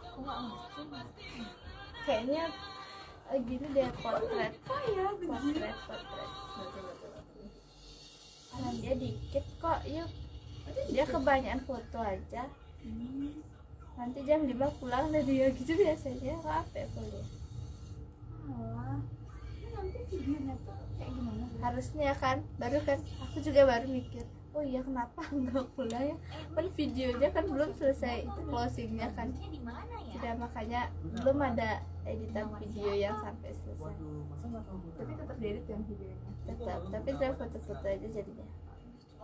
Speaker 2: aku nggak ngerti.
Speaker 1: Kayaknya gini deh, potret. Potret. Dia dikit kok, Yup. Dia kebanyakan foto aja. Nanti jam 5 pulang dari dia gitu biasanya. Apa ya boleh?
Speaker 2: Alah, nanti videonya tuh kayak gimana?
Speaker 1: Harusnya kan, baru kan. Aku juga baru mikir. Oh iya, kenapa nggak mulai? Kan videonya kan belum selesai, itu closingnya kan.
Speaker 4: Di mana ya?
Speaker 1: Tidak, makanya belum ada editan video yang sampai selesai.
Speaker 3: Waduh, masa nggak tahu Gunawan?
Speaker 2: Tapi tetap diedit yang videonya.
Speaker 1: Tetap, tapi saya foto-foto aja jadinya.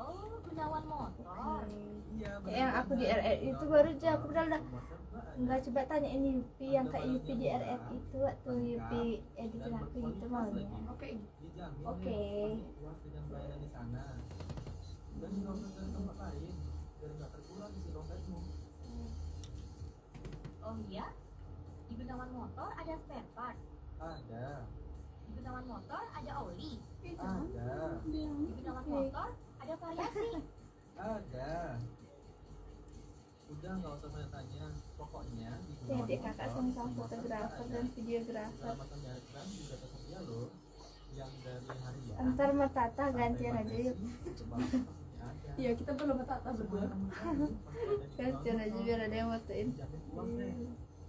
Speaker 4: Oh, Gunawan Motor.
Speaker 3: Iya,
Speaker 1: Yang aku di RR itu baru aja, aku udah nggak coba tanyain Yupi yang kayak Yupi di RR itu waktu Yupi editin aku gitu maunya.
Speaker 2: Oke.
Speaker 1: Oke.
Speaker 3: Puas dengan pelayanan di sana. Dan nggak usah cari tempat lain, biar nggak terkurang isi dompetmu.
Speaker 4: Oh iya? Di Gunawan Motor ada spare part.
Speaker 3: Ada,
Speaker 4: Di Gunawan Motor ada oli.
Speaker 3: ada,
Speaker 4: Di Gunawan Motor ada variasi.
Speaker 3: ada. Udah nggak usah banyak tanya, pokoknya di
Speaker 1: Ya,
Speaker 3: Gunawan
Speaker 1: adik kakak
Speaker 3: Motor,
Speaker 1: sama fotografer dan videografer.
Speaker 3: keselamatan jalan juga tersedia loh. Yang dari harian.
Speaker 1: Ntar Matata gantian aja yuk.
Speaker 2: Iya, kita belum tata berdua.
Speaker 1: Gantian aja biar ada yang fotoin.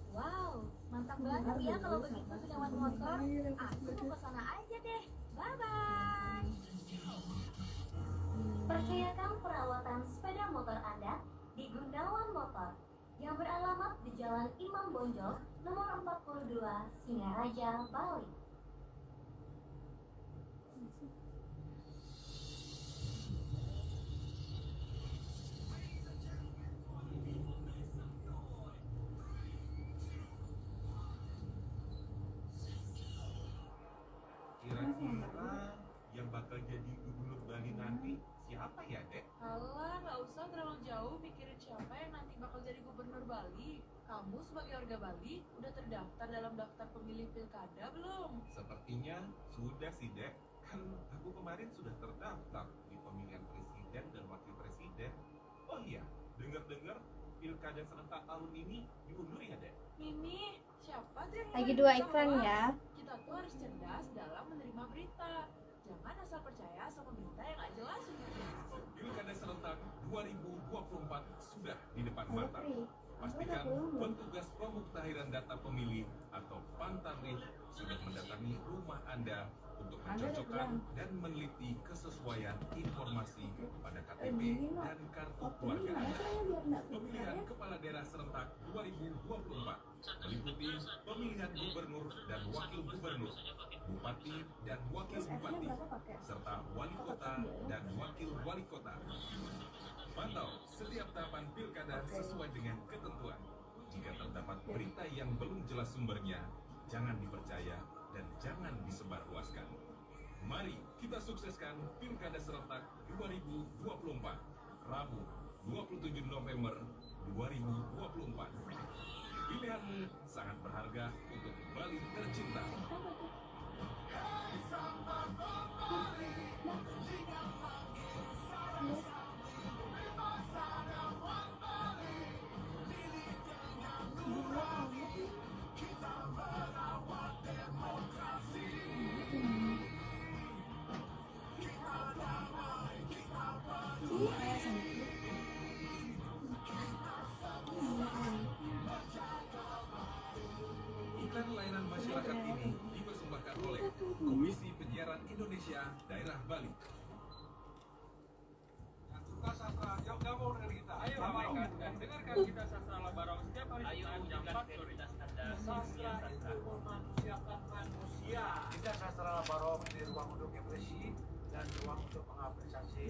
Speaker 4: Wow, mantap banget ya kalau begitu Gunawan Motor. Aku mau ke sana aja deh. Bye bye. Percayakan perawatan sepeda motor Anda di Gunawan Motor yang beralamat di Jalan Imam Bonjol nomor 42 Singaraja, Bali.
Speaker 5: Kira-kira yang bakal jadi gubernur Bali nanti siapa ya, Dek?
Speaker 6: Alah, nggak usah terlalu jauh mikirin siapa yang nanti bakal jadi gubernur Bali. Kamu sebagai warga Bali udah terdaftar dalam daftar pemilih pilkada belum?
Speaker 5: Sepertinya sudah sih, Dek. Kan aku kemarin sudah terdaftar di pemilihan presiden dan wakil presiden. Oh iya, dengar-dengar pilkada serentak tahun ini diundur ya, Dek?
Speaker 6: Mimi, siapa tuh yang
Speaker 1: Lagi
Speaker 6: mau
Speaker 1: dua
Speaker 6: berita
Speaker 1: iklan
Speaker 6: hoax?
Speaker 1: ya.
Speaker 6: Kita tuh harus cerdas dalam menerima berita. Jangan asal percaya sama berita yang nggak jelas sumbernya.
Speaker 5: Pilkada serentak 2024 sudah di depan
Speaker 1: Halo,
Speaker 5: mata.
Speaker 1: Pri.
Speaker 5: Pastikan petugas pemuktahiran data pemilih atau Pantanlih sudah mendatangi rumah Anda untuk mencocokkan dan meneliti kesesuaian informasi pada KTP dan kartu keluarga Anda. Pemilihan Kepala Daerah Serentak 2024 meliputi pemilihan gubernur dan wakil gubernur, bupati dan wakil bupati, serta wali kota dan wakil wali kota. Pantau setiap tahapan pilkada sesuai dengan ketentuan. Jika terdapat berita yang belum jelas sumbernya, jangan dipercaya dan jangan disebarluaskan. Mari kita sukseskan Pilkada Serentak 2024, Rabu 27 November 2024. Pilihanmu sangat berharga untuk Bali tercinta. Iklan layanan masyarakat ini dipersembahkan oleh Komisi Penyiaran Indonesia Daerah Bali. Suka sastra, yuk gabung dengan kita. Ayo ramaikan dan dengarkan kita sastra Labarong setiap hari Jumat jam 4 sore. Sastra itu memanusiakan manusia.
Speaker 7: Kita sastra Labarong di ruang untuk ekspresi dan ruang untuk mengapresiasi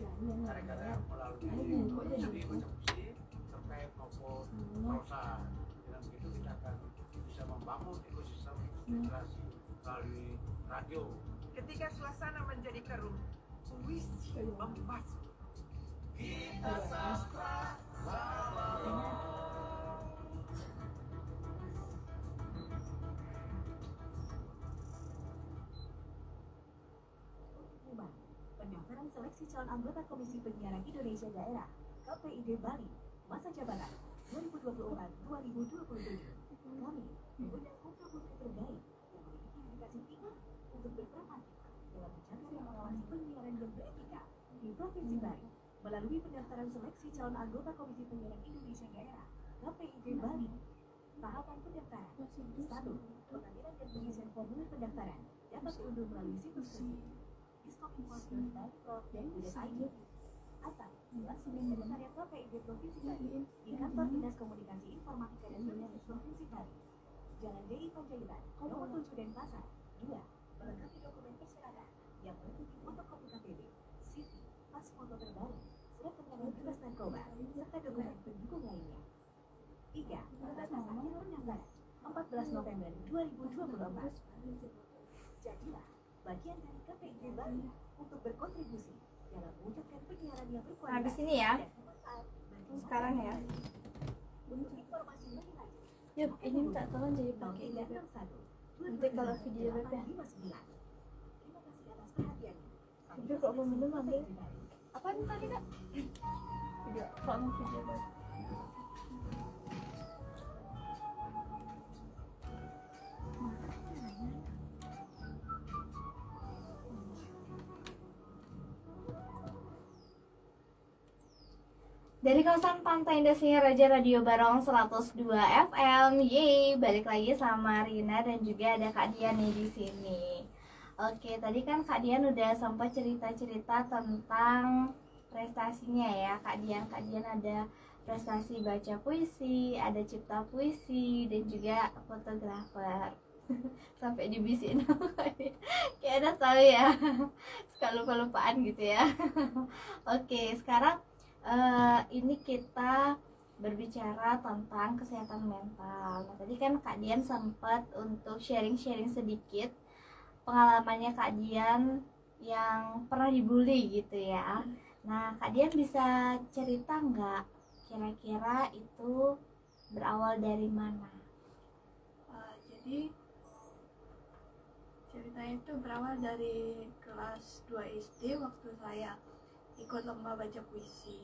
Speaker 7: karya-karya melalui seni baca puisi, cerpen maupun prosa. Dengan begitu kita akan bisa membangun ekosistem literasi melalui radio.
Speaker 8: Ketika suasana menjadi keruh, puisi membasuh.
Speaker 7: Kita sastra
Speaker 4: Pengumuman pendaftaran seleksi calon anggota Komisi Penyiaran Indonesia Daerah KPID Bali masa jabatan 2024-2027. Kami mengundang putra-putri terbaik yang memiliki dedikasi tinggi untuk berperan aktif dalam menjaga dan mengawasi penyiaran yang beretika di Provinsi Bali melalui pendaftaran seleksi calon anggota Komisi Penyiaran Indonesia Daerah KPID Bali. Tahapan pendaftaran 1. Pengambilan dan pengisian formulir pendaftaran dapat diunduh melalui situs resmi diskominfo.pemprov.id. atau langsung di Sekretariat KPID Provinsi Bali di Kantor Dinas Komunikasi Informatika dan Komunikasi Provinsi Bali. Jalan DI Panjaitan, nomor 7 Denpasar. 2. Melengkapi dokumen persyaratan yang meliputi fotokopi KTP, CV, pas foto terbaru, surat keterangan bebas narkoba, serta dokumen pendukung lainnya. 3. Batas akhir pendaftaran 14 November 2024. Jadilah bagian dari KPID Bali untuk berkontribusi dalam mewujudkan penyiaran yang berkualitas.
Speaker 1: Habis ini ya.
Speaker 4: Dan bermanfaat bagi
Speaker 1: Sekarang ya.
Speaker 4: Untuk informasi lebih lanjut,
Speaker 1: Yuk, ini minta tolong jadi pakai ini.
Speaker 4: 361
Speaker 1: Nanti kalau video web ya.
Speaker 4: 2859. Terima kasih atas perhatiannya.
Speaker 1: Tapi kok mau minum ambil. Apaan tadi kak? Video. Kok mau video web? Dari kawasan Pantai Indah Singaraja Radio Barong 102 FM. Yeay, balik lagi sama Rina dan juga ada Kak Dian nih di sini. Oke, tadi kan Kak Dian udah sempat cerita-cerita tentang prestasinya ya. Kak Dian ada prestasi baca puisi, ada cipta puisi dan juga fotografer. Sampai dibisiin kayak ada tahu ya. Suka lupa-lupaan gitu ya. Oke, sekarang ini kita berbicara tentang kesehatan mental. Nah, tadi kan Kak Dian sempat untuk sharing-sharing sedikit pengalamannya Kak Dian yang pernah dibully gitu ya. Nah, Kak Dian bisa cerita nggak kira-kira itu berawal dari mana?
Speaker 2: Jadi ceritanya itu berawal dari kelas 2 SD waktu saya ikut lomba baca puisi.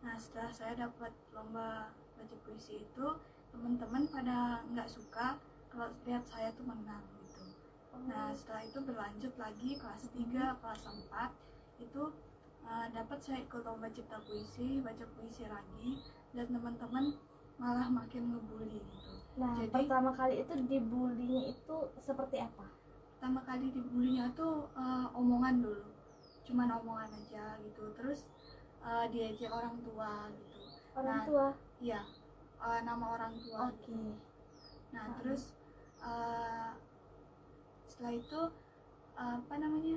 Speaker 2: Nah, setelah saya dapat lomba baca puisi itu, teman-teman pada nggak suka kalau lihat saya tuh menang gitu. Nah, setelah itu berlanjut lagi kelas 3, kelas 4 itu dapat saya ikut lomba cipta puisi, baca puisi lagi, dan teman-teman malah makin ngebully gitu.
Speaker 1: Nah,
Speaker 2: Jadi
Speaker 1: pertama kali itu dibulinya itu seperti apa?
Speaker 2: pertama kali dibulinya tuh omongan dulu, cuman omongan aja gitu. Terus diajak orang tua gitu.
Speaker 1: Orang
Speaker 2: Nah,
Speaker 1: tua?
Speaker 2: Iya, nama orang tua.
Speaker 1: Oke.
Speaker 2: Nah, terus setelah itu apa namanya?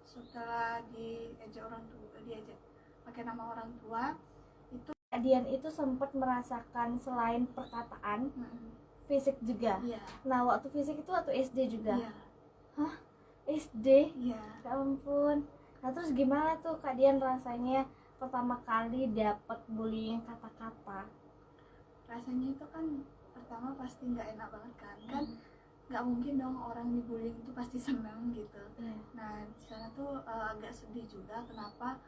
Speaker 2: Setelah diajak orang tua, diajak pakai nama orang tua, itu
Speaker 1: Kak Dian itu sempat merasakan selain perkataan, fisik juga.
Speaker 2: iya,
Speaker 1: Nah, waktu fisik itu waktu SD juga?
Speaker 2: iya,
Speaker 1: SD?
Speaker 2: iya.
Speaker 1: Ya ampun. Nah, terus gimana tuh Kak Dian rasanya pertama kali dapet bullying kata-kata?
Speaker 2: Rasanya itu kan pertama pasti nggak enak banget kan nggak mungkin dong orang dibullying itu pasti senang gitu. Nah, di sana tuh agak sedih juga kenapa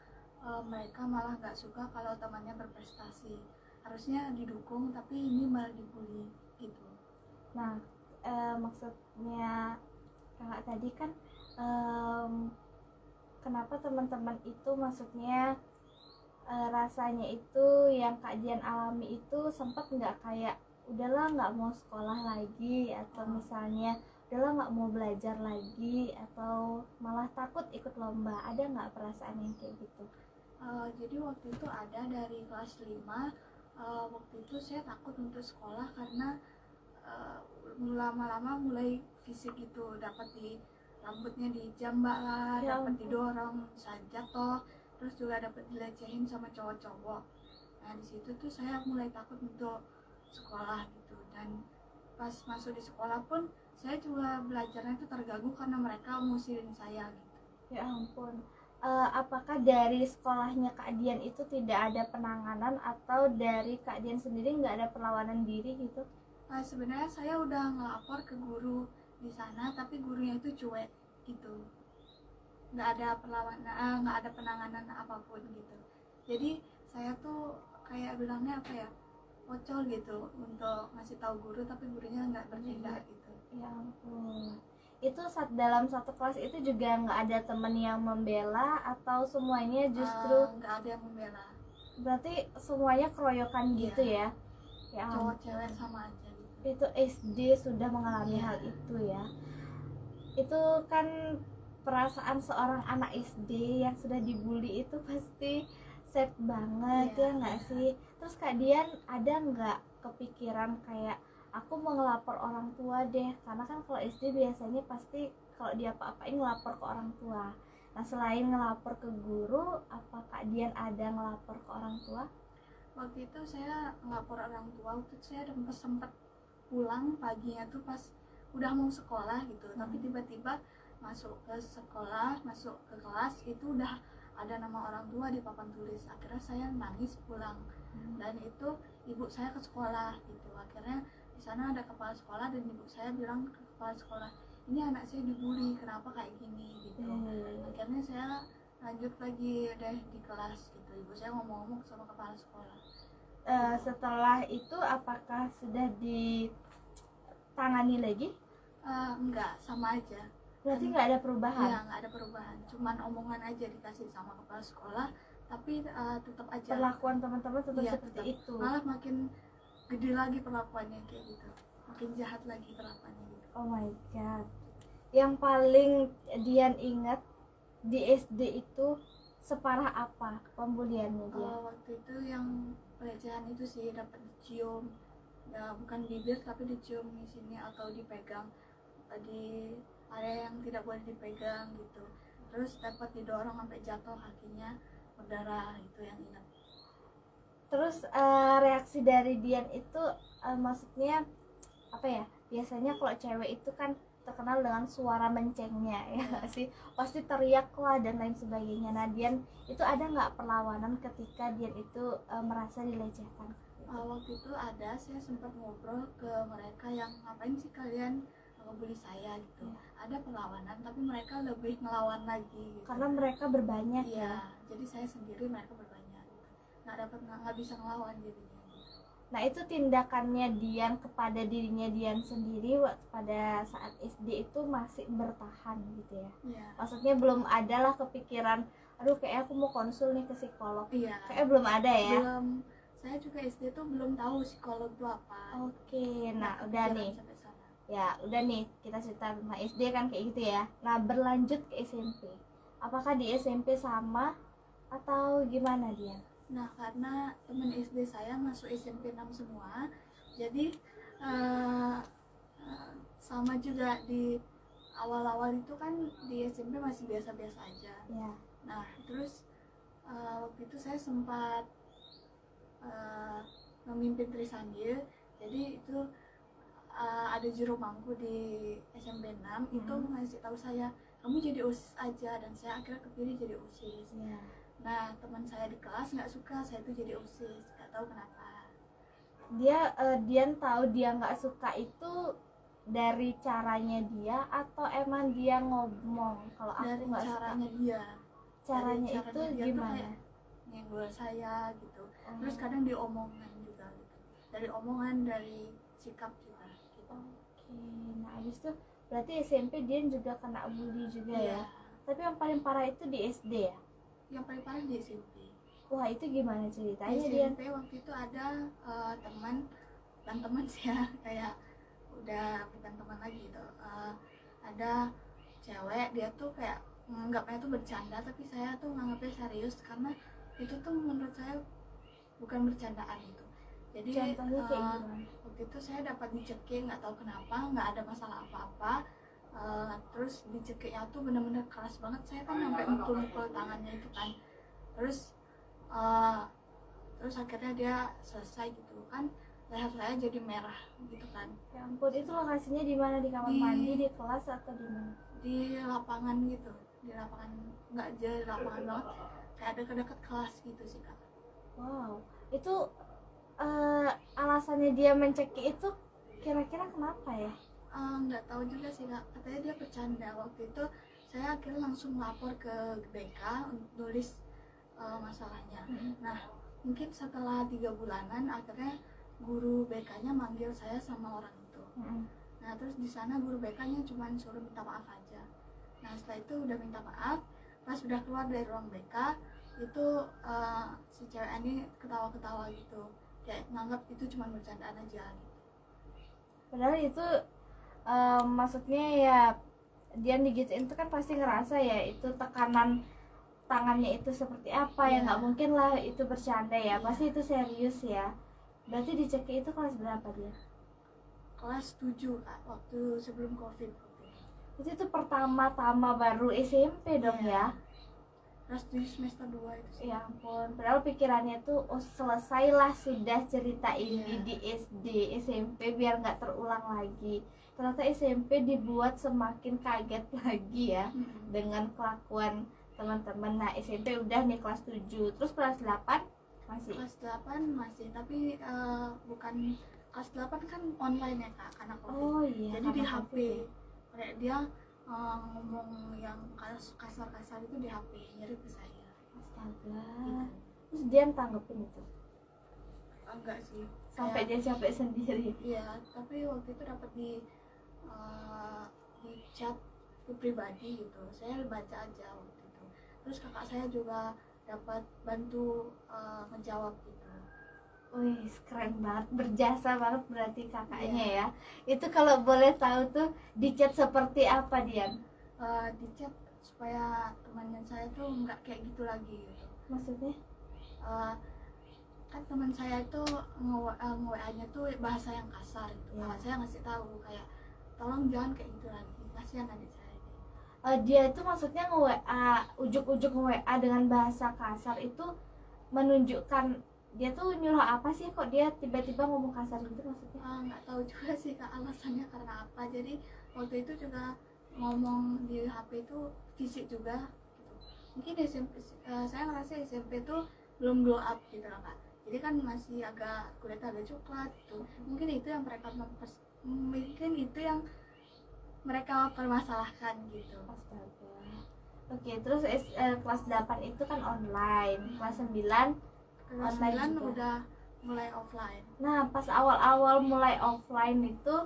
Speaker 2: mereka malah nggak suka kalau temannya berprestasi. Harusnya didukung tapi ini malah dibully gitu.
Speaker 1: Nah, maksudnya kakak tadi kan kenapa teman-teman itu maksudnya rasanya itu yang Kak Dian alami itu sempat nggak kayak udahlah nggak mau sekolah lagi, atau misalnya udahlah nggak mau belajar lagi, atau malah takut ikut lomba? Ada nggak perasaan yang kayak gitu?
Speaker 2: Jadi waktu itu ada dari kelas 5, waktu itu saya takut untuk sekolah karena lama-lama mulai fisik itu dapat di rambutnya dijambak lah,
Speaker 1: Ya
Speaker 2: dapat
Speaker 1: ampun.
Speaker 2: didorong, jatuh, terus juga dapat dilecehin sama cowok-cowok. Nah, di situ tuh saya mulai takut untuk sekolah gitu. Dan pas masuk di sekolah pun saya juga belajarnya itu terganggu karena mereka ngusirin saya gitu.
Speaker 1: Ya ampun. Apakah dari sekolahnya Kak Dian itu tidak ada penanganan, atau dari Kak Dian sendiri nggak ada perlawanan diri gitu?
Speaker 2: Sebenarnya saya udah ngelapor ke guru di sana, tapi gurunya itu cuek gitu, nggak ada perlawanan, nggak ada penanganan apapun gitu. Jadi saya tuh kayak bilangnya apa ya, pocong gitu untuk ngasih tahu guru, tapi gurunya nggak bertindak gitu.
Speaker 1: Ya ampun. Itu dalam satu kelas itu juga nggak ada teman yang membela, atau semuanya justru
Speaker 2: Nggak ada yang membela,
Speaker 1: berarti semuanya keroyokan gitu ya? Ya ampun.
Speaker 2: cowok cewek sama aja gitu.
Speaker 1: Itu SD sudah mengalami hal itu ya? Itu kan perasaan seorang anak SD yang sudah dibully itu pasti sad banget
Speaker 2: Iya.
Speaker 1: ya nggak sih? Terus Kak Dian ada nggak kepikiran kayak aku mau ngelapor orang tua deh, karena kan kalau SD biasanya pasti kalau dia apa-apain ngelapor ke orang tua. Nah selain ngelapor ke guru, apa Kak Dian ada ngelapor ke orang tua?
Speaker 2: Waktu itu saya ngelapor orang tua. Waktu itu saya sempat pulang paginya tuh pas udah mau sekolah gitu, tapi tiba-tiba masuk ke sekolah, masuk ke kelas itu udah ada nama orang tua di papan tulis. Akhirnya saya nangis pulang, dan itu ibu saya ke sekolah gitu. Akhirnya di sana ada kepala sekolah dan ibu saya bilang ke kepala sekolah, ini anak saya dibully, kenapa kayak gini gitu. Akhirnya saya lanjut lagi deh di kelas gitu, ibu saya ngomong-ngomong sama kepala sekolah.
Speaker 1: Setelah itu apakah sudah ditangani lagi?
Speaker 2: Enggak, sama aja.
Speaker 1: Berarti nggak ada perubahan?
Speaker 2: Iya, nggak ada perubahan, cuman omongan aja dikasih sama kepala sekolah, tapi tetap aja
Speaker 1: Perlakuan teman-teman tetap
Speaker 2: Iya,
Speaker 1: seperti
Speaker 2: tetap.
Speaker 1: itu.
Speaker 2: Malah makin gede lagi perlakuannya kayak gitu, makin jahat lagi perlakuannya gitu.
Speaker 1: Oh my god. Yang paling Dian ingat di SD itu separah apa pembuliannya dia?
Speaker 2: Waktu itu yang pelecehan itu sih, dapat dicium, ya bukan bibir tapi dicium di sini atau dipegang di area yang tidak boleh dipegang gitu. Terus dapat didorong sampai jatuh kakinya berdarah, itu yang ingat.
Speaker 1: Terus reaksi dari Dian itu maksudnya apa ya? Biasanya kalau cewek itu kan terkenal dengan suara mencengnya ya nggak sih, pasti teriak lah dan lain sebagainya. Nah Dian itu ada nggak perlawanan ketika Dian itu merasa dilecehkan?
Speaker 2: Waktu itu ada, saya sempat ngobrol ke mereka yang ngapain sih kalian ngebully saya gitu. Ada perlawanan tapi mereka lebih ngelawan lagi gitu.
Speaker 1: Karena mereka berbanyak ya.
Speaker 2: Iya, jadi saya sendiri, mereka berbanyak gitu. Nggak bisa ngelawan jadinya gitu.
Speaker 1: Nah itu tindakannya Dian kepada dirinya Dian sendiri pada saat SD itu masih bertahan gitu ya?
Speaker 2: Iya.
Speaker 1: Maksudnya belum ada lah kepikiran, aduh kayak aku mau konsul nih ke psikolog.
Speaker 2: Iya.
Speaker 1: Kayak belum ada ya?
Speaker 2: Belum. Saya juga SD tuh belum tahu psikolog itu apa.
Speaker 1: Oke, nah
Speaker 2: Nggak
Speaker 1: udah
Speaker 2: kepikiran
Speaker 1: nih.
Speaker 2: sampai sana.
Speaker 1: Ya udah nih kita cerita tentang SD kan kayak gitu ya. Nah berlanjut ke SMP. Apakah di SMP sama atau gimana Dian?
Speaker 2: Nah, karena teman SD saya masuk SMP 6 semua, jadi sama juga di awal-awal itu kan di SMP masih biasa-biasa aja.
Speaker 1: Ya.
Speaker 2: Nah, terus waktu itu saya sempat memimpin Trisandil, jadi itu ada juru mangku di SMP 6 itu ngasih tahu saya, kamu jadi OSIS aja, dan saya akhirnya kepilih jadi OSIS.
Speaker 1: Ya.
Speaker 2: Nah, teman saya di kelas nggak suka saya itu jadi OSIS, nggak tahu kenapa.
Speaker 1: Dian tahu dia nggak suka itu dari caranya dia atau emang dia ngomong kalau aku
Speaker 2: Dari
Speaker 1: nggak suka?
Speaker 2: caranya dia.
Speaker 1: Caranya
Speaker 2: Dari
Speaker 1: itu
Speaker 2: dia tuh
Speaker 1: gimana?
Speaker 2: kayak nyenggol saya gitu. Terus kadang diomongan juga gitu. Dari omongan, dari sikap juga gitu.
Speaker 1: Oke, nah abis itu berarti SMP Dian juga kena bully juga ya?
Speaker 2: Iya.
Speaker 1: Tapi yang paling parah itu di SD ya?
Speaker 2: Yang paling parah di SMP.
Speaker 1: Wah itu gimana
Speaker 2: Di
Speaker 1: ceritanya Dian?
Speaker 2: SMP waktu itu ada teman, dan teman saya kayak udah bukan teman lagi gitu. Ada cewek, dia tuh kayak menganggapnya tuh bercanda, tapi saya tuh menganggapnya serius karena itu tuh menurut saya bukan bercandaan gitu. Jadi
Speaker 1: Contohnya kayak gimana?
Speaker 2: waktu itu saya dapat dicekik, nggak tahu kenapa, nggak ada masalah apa-apa. Terus dicekiknya tuh bener-bener keras banget, saya kan sampai mukul-mukul tangannya itu kan. Terus akhirnya dia selesai gitu kan, leher saya jadi merah gitu kan.
Speaker 1: Ya ampun, itu lokasinya di mana? Di kamar
Speaker 2: Di-
Speaker 1: mandi, di kelas atau di mana?
Speaker 2: Di lapangan gitu, di lapangan, nggak jauh lapangan banget, kayak ada dekat kelas gitu sih kak.
Speaker 1: Wow, itu alasannya dia mencekik itu kira-kira kenapa ya?
Speaker 2: Nggak tahu juga sih kak, katanya dia bercanda. Waktu itu saya akhirnya langsung lapor ke BK untuk nulis masalahnya. Nah, mungkin setelah 3 bulanan akhirnya guru BK-nya manggil saya sama orang itu. Nah, terus di sana guru BK-nya cuma suruh minta maaf aja. Nah, setelah itu udah minta maaf, pas udah keluar dari ruang BK itu si cewek ini ketawa-ketawa gitu, kayak nganggap itu cuma bercandaan aja gitu.
Speaker 1: Padahal itu maksudnya ya Dian digituin itu kan pasti ngerasa ya itu tekanan tangannya itu seperti apa ya,
Speaker 2: Iya.
Speaker 1: nggak mungkin lah itu bercanda ya,
Speaker 2: Iya.
Speaker 1: pasti itu serius ya. Berarti dicekik itu kelas berapa dia?
Speaker 2: Kelas 7 Kak, waktu sebelum COVID.
Speaker 1: Itu tuh pertama-tama baru SMP dong
Speaker 2: Iya.
Speaker 1: ya.
Speaker 2: Kelas 7 semester 2 itu sih.
Speaker 1: Ya ampun, padahal pikirannya tuh oh selesailah sudah cerita ini
Speaker 2: Iya.
Speaker 1: di SD, SMP biar nggak terulang lagi. Ternyata SMP dibuat semakin kaget lagi ya
Speaker 2: Mm-mm.
Speaker 1: dengan kelakuan teman-teman. Nah SMP udah nih kelas 7, terus kelas 8 masih.
Speaker 2: Kelas 8 masih, tapi bukan kelas 8 kan online ya Kak, karena COVID.
Speaker 1: Oh iya.
Speaker 2: Jadi di
Speaker 1: karena
Speaker 2: HP.
Speaker 1: COVID ya.
Speaker 2: Kayak dia ngomong yang kasar-kasar itu di HP, nyari ke saya.
Speaker 1: Astaga.
Speaker 2: Gitu.
Speaker 1: Terus dia tanggepin itu
Speaker 2: Enggak sih.
Speaker 1: sampai dia capek sendiri.
Speaker 2: Iya, tapi waktu itu dapat di chat ke pribadi gitu. Saya baca aja waktu itu. Terus kakak saya juga dapat bantu menjawab gitu.
Speaker 1: Wih, keren banget, berjasa banget berarti kakaknya
Speaker 2: Iya.
Speaker 1: ya. Itu kalau boleh tahu tuh di chat seperti apa Dian?
Speaker 2: Di chat supaya temannya saya tuh nggak kayak gitu lagi gitu.
Speaker 1: Maksudnya?
Speaker 2: Kan teman saya itu nge-WA-nya tuh bahasa yang kasar gitu.
Speaker 1: Iya.
Speaker 2: Kakak saya ngasih tahu kayak tolong jangan kayak gitu lagi, kasihan adik saya.
Speaker 1: Dia itu maksudnya nge-WA, ujuk-ujuk nge-WA dengan bahasa kasar itu menunjukkan dia tuh nyuruh apa sih, kok dia tiba-tiba ngomong kasar gitu maksudnya?
Speaker 2: Nggak tahu juga sih Kak alasannya karena apa. Jadi waktu itu juga ngomong di HP itu fisik juga gitu. Mungkin SMP saya ngerasa SMP tuh belum glow up gitu loh Kak. Jadi kan masih agak kulitnya agak coklat gitu. Mungkin itu yang mereka permasalahkan gitu.
Speaker 1: Astaga. Oke, terus kelas 8 itu kan online, kelas 9.
Speaker 2: Kelas
Speaker 1: Online
Speaker 2: 9
Speaker 1: juga.
Speaker 2: udah mulai offline.
Speaker 1: Nah, pas awal-awal mulai offline itu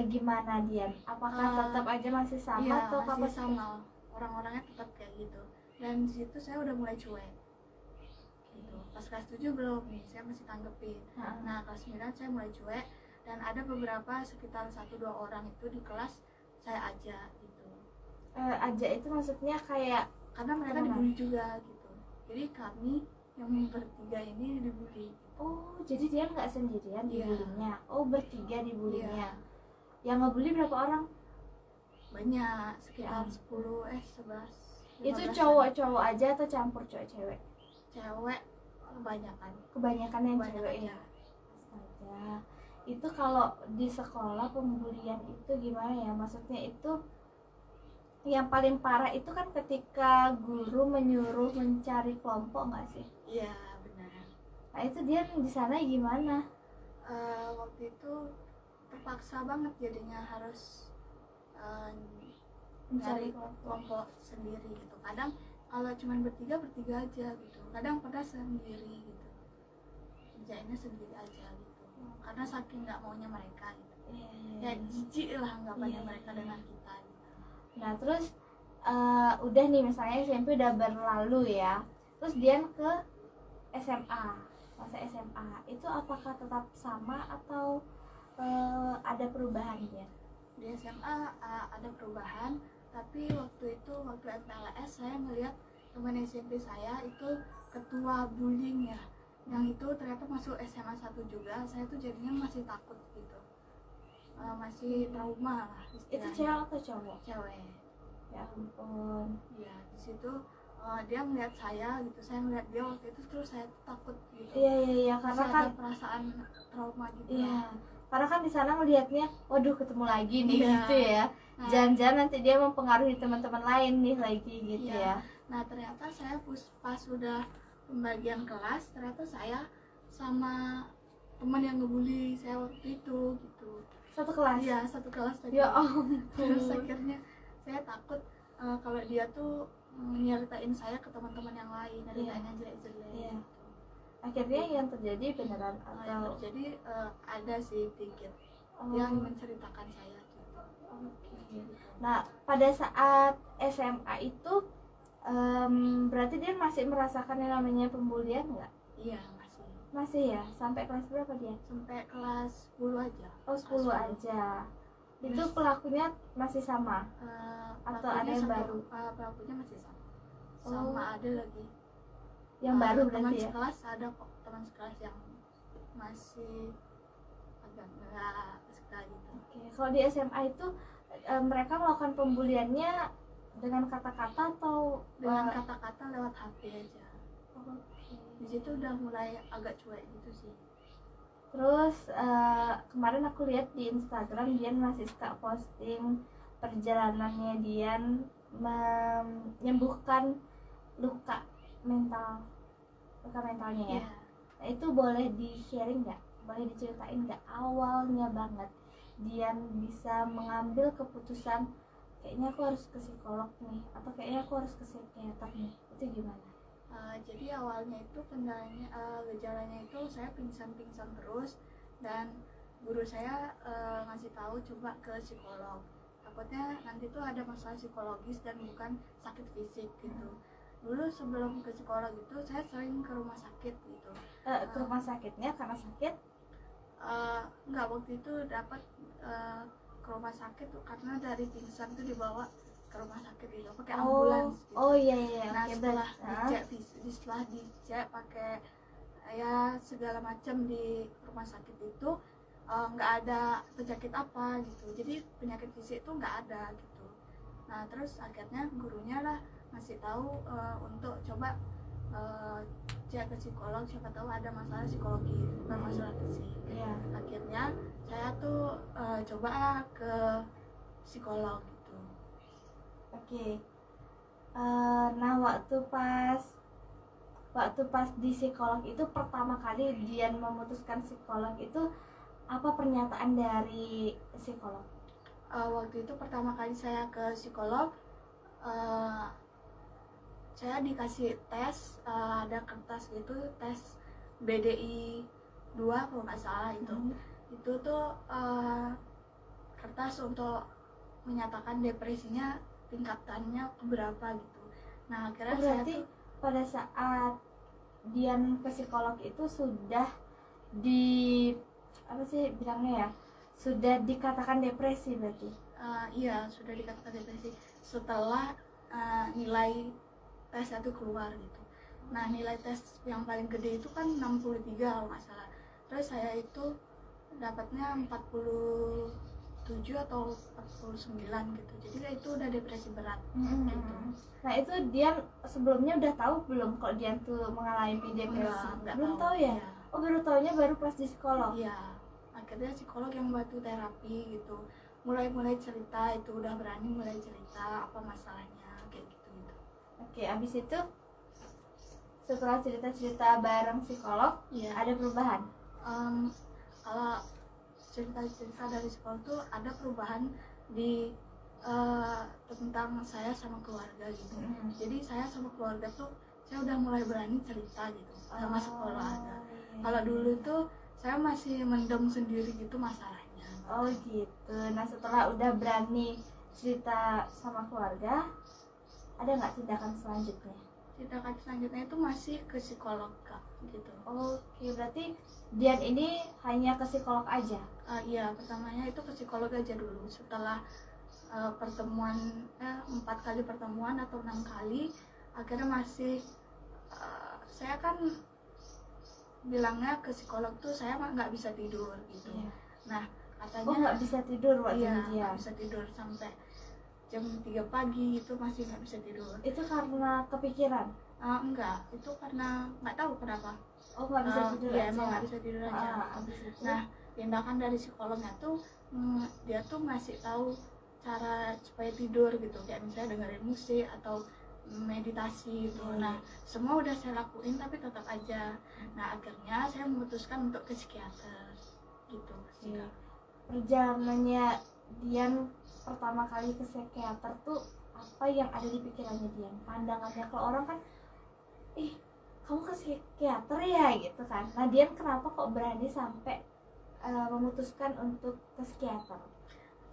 Speaker 1: gimana Dian? Apakah tetap aja masih sama
Speaker 2: Iya,
Speaker 1: atau
Speaker 2: masih
Speaker 1: apa
Speaker 2: sama. Orang-orangnya tetap kayak gitu. Dan di situ saya udah mulai cuek. Gitu. Pas kelas 7 belum nih, saya masih tanggepin.
Speaker 1: Heeh.
Speaker 2: Nah, kelas 9 saya mulai cuek dan ada beberapa sekitar 1-2 orang itu di kelas saya ajak gitu.
Speaker 1: Aja itu maksudnya kayak
Speaker 2: Karena mereka
Speaker 1: Teman.
Speaker 2: dibully juga gitu. Jadi kami yang bertiga ini dibully.
Speaker 1: oh, jadi dia nggak sendirian
Speaker 2: Iya.
Speaker 1: dibulinya. Oh, bertiga dibulinya.
Speaker 2: Iya.
Speaker 1: Yang ngebully berapa orang?
Speaker 2: Banyak, sekitar
Speaker 1: Ya.
Speaker 2: 11.
Speaker 1: Itu
Speaker 2: 15-an.
Speaker 1: cowok-cowok aja atau campur cowok-cewek?
Speaker 2: Cewek kebanyakan.
Speaker 1: Kebanyakan yang
Speaker 2: Kebanyakan
Speaker 1: cewek ya.
Speaker 2: ya.
Speaker 1: Astaga. Itu kalau di sekolah pembulian itu gimana ya? Maksudnya itu yang paling parah itu kan ketika guru menyuruh mencari kelompok nggak sih?
Speaker 2: Iya, benar.
Speaker 1: Nah itu dia di sana gimana?
Speaker 2: Waktu itu terpaksa banget jadinya harus
Speaker 1: Mencari
Speaker 2: cari
Speaker 1: kelompok.
Speaker 2: kelompok sendiri gitu. Kadang kalau cuma bertiga aja gitu. Kadang pada sendiri gitu. Kerjainnya sendiri aja gitu. Karena saking nggak maunya mereka gitu. Kayak jijik lah anggapannya
Speaker 1: Iya.
Speaker 2: mereka dengan kita gitu.
Speaker 1: Nah terus udah nih misalnya SMP udah berlalu ya. Terus dia ke SMA, masa SMA itu apakah tetap sama atau ada perubahan dia?
Speaker 2: Di SMA ada perubahan, tapi waktu MPLS saya melihat teman SMP saya itu ketua bullying ya, yang itu ternyata masuk SMA 1 juga. Saya tuh jadinya masih takut gitu, masih trauma lah
Speaker 1: Itu
Speaker 2: istilahnya.
Speaker 1: cewek atau cowok?
Speaker 2: Cewek.
Speaker 1: Ya ampun.
Speaker 2: Ya di situ dia melihat saya gitu, saya melihat dia waktu itu, terus saya tuh takut gitu.
Speaker 1: Iya karena
Speaker 2: Masih
Speaker 1: kan
Speaker 2: ada perasaan trauma gitu.
Speaker 1: iya karena kan di sana melihatnya waduh ketemu lagi nih
Speaker 2: Iya.
Speaker 1: gitu ya.
Speaker 2: Nah,
Speaker 1: Jangan-jangan nanti dia mempengaruhi teman-teman lain nih lagi gitu
Speaker 2: Iya.
Speaker 1: ya.
Speaker 2: Nah ternyata saya pas sudah pembagian kelas, ternyata saya sama teman yang ngebully saya waktu itu gitu.
Speaker 1: Satu kelas.
Speaker 2: Iya, satu kelas tadi.
Speaker 1: Ya ampun.
Speaker 2: Terus akhirnya saya takut kalau dia tuh nyeritain saya ke teman-teman yang lain, nyeritain yang jelek-jelek.
Speaker 1: Iya.
Speaker 2: Gitu.
Speaker 1: Akhirnya yang terjadi beneran
Speaker 2: Yang
Speaker 1: atau
Speaker 2: terjadi ada sih dikit
Speaker 1: Oh,
Speaker 2: yang menceritakan saya gitu.
Speaker 1: oke. Nah pada saat SMA itu berarti dia masih merasakan yang namanya pembulian nggak?
Speaker 2: Iya masih.
Speaker 1: Masih ya, sampai kelas berapa dia?
Speaker 2: Sampai kelas 10 aja.
Speaker 1: Oh 10 aja. Itu pelakunya masih sama? Atau ada yang baru?
Speaker 2: Pelakunya masih sama. sama ada lagi
Speaker 1: Yang baru
Speaker 2: teman
Speaker 1: berarti ya?
Speaker 2: sekelas, ada kok teman sekelas yang masih agak enggak suka gitu.
Speaker 1: Oke, kalau di SMA itu mereka melakukan pembuliannya dengan kata-kata atau
Speaker 2: Dengan kata-kata lewat HP aja.
Speaker 1: Oke.
Speaker 2: Di situ udah mulai agak cuek gitu sih.
Speaker 1: Terus kemarin aku lihat di Instagram Dian masih suka posting perjalanannya Dian menyembuhkan luka mentalnya ya.
Speaker 2: Iya.
Speaker 1: Nah, itu boleh di-sharing nggak? Boleh diceritain nggak awalnya banget Dian bisa mengambil keputusan kayaknya aku harus ke psikolog nih atau kayaknya aku harus ke psikiater nih, itu gimana?
Speaker 2: Jadi awalnya itu kendalanya gejalanya itu saya pingsan terus, dan guru saya ngasih tahu coba ke psikolog. Takutnya nanti tuh ada masalah psikologis dan bukan sakit fisik gitu. Dulu sebelum ke psikolog itu saya sering ke rumah sakit gitu.
Speaker 1: Ke rumah sakitnya karena sakit?
Speaker 2: Enggak, waktu itu dapat ke rumah sakit tuh karena dari pingsan tuh dibawa ke rumah sakit itu pakai ambulans gitu.
Speaker 1: Oh iya.
Speaker 2: Nah
Speaker 1: Oke,
Speaker 2: setelah
Speaker 1: berarti-
Speaker 2: dicek pakai ya segala macam di rumah sakit itu nggak ada penyakit apa gitu, jadi penyakit fisik itu nggak ada gitu. Nah terus akhirnya gurunya lah ngasih tahu untuk coba cek ke psikolog, siapa tahu ada masalah psikologi bukan masalah fisik.
Speaker 1: Iya.
Speaker 2: Akhirnya saya tuh coba ke psikolog gitu.
Speaker 1: Oke. Nah waktu pas di psikolog itu pertama kali Dian memutuskan psikolog itu apa pernyataan dari psikolog?
Speaker 2: Waktu itu pertama kali saya ke psikolog, saya dikasih tes, ada kertas gitu, tes BDI 2 kalau nggak salah itu. Itu tuh kertas untuk menyatakan depresinya tingkatannya keberapa gitu. Nah akhirnya saya
Speaker 1: Berarti
Speaker 2: tuh
Speaker 1: pada saat Dian ke psikolog itu sudah apa sih bilangnya ya? Sudah dikatakan depresi berarti?
Speaker 2: iya sudah dikatakan depresi setelah nilai tes itu keluar gitu. Nah nilai tes yang paling gede itu kan 63 kalau nggak salah. Terus saya itu dapatnya 47 atau 49 gitu. Jadi itu udah depresi berat gitu.
Speaker 1: Nah itu Dian sebelumnya udah tahu belum kalau Dian tuh mengalami depresi?
Speaker 2: Enggak
Speaker 1: Belum tahu ya?
Speaker 2: Iya.
Speaker 1: Oh baru taunya baru pas di psikolog?
Speaker 2: Iya, akhirnya psikolog yang bantu terapi gitu. Mulai cerita itu udah berani mulai cerita apa masalahnya kayak gitu.
Speaker 1: Oke, abis itu setelah cerita-cerita bareng psikolog
Speaker 2: Iya.
Speaker 1: ada perubahan?
Speaker 2: Kalau cerita-cerita dari psikolog tuh ada perubahan di tentang saya sama keluarga gitu. Jadi saya sama keluarga tuh saya udah mulai berani cerita gitu sama keluarga. Kalau dulu tuh saya masih mendem sendiri gitu masalahnya.
Speaker 1: Oh gitu. Nah setelah udah berani cerita sama keluarga, ada nggak tindakan selanjutnya?
Speaker 2: Tindakan selanjutnya itu masih ke psikolog Kak, gitu.
Speaker 1: Oke, berarti Dian ini hanya ke psikolog aja?
Speaker 2: Iya, pertamanya itu ke psikolog aja dulu. Setelah pertemuan 4 kali pertemuan atau 6 kali, akhirnya masih saya kan bilangnya ke psikolog tuh saya nggak bisa tidur gitu.
Speaker 1: Iya.
Speaker 2: Nah katanya
Speaker 1: Oh nggak bisa tidur waktu
Speaker 2: iya
Speaker 1: dia?
Speaker 2: nggak bisa tidur sampai jam 3 pagi itu masih nggak bisa tidur.
Speaker 1: Itu karena kepikiran?
Speaker 2: Enggak, itu karena nggak tahu kenapa.
Speaker 1: Oh nggak bisa tidur
Speaker 2: Iya,
Speaker 1: aja?
Speaker 2: emang nggak bisa tidur aja.
Speaker 1: Abis itu?
Speaker 2: Nah, tindakan dari psikolognya tuh dia tuh ngasih tahu cara supaya tidur gitu, kayak misalnya dengerin musik atau meditasi gitu. Nah, semua udah saya lakuin tapi tetap aja. Nah, akhirnya saya memutuskan untuk ke psikiater gitu.
Speaker 1: Oke. Perjalanannya Dian pertama kali ke psikiater tuh apa yang ada di pikirannya Dian? Pandangannya kalau orang kan, ih kamu ke psikiater ya gitu kan. Nah Dian kenapa kok berani sampai memutuskan untuk ke psikiater?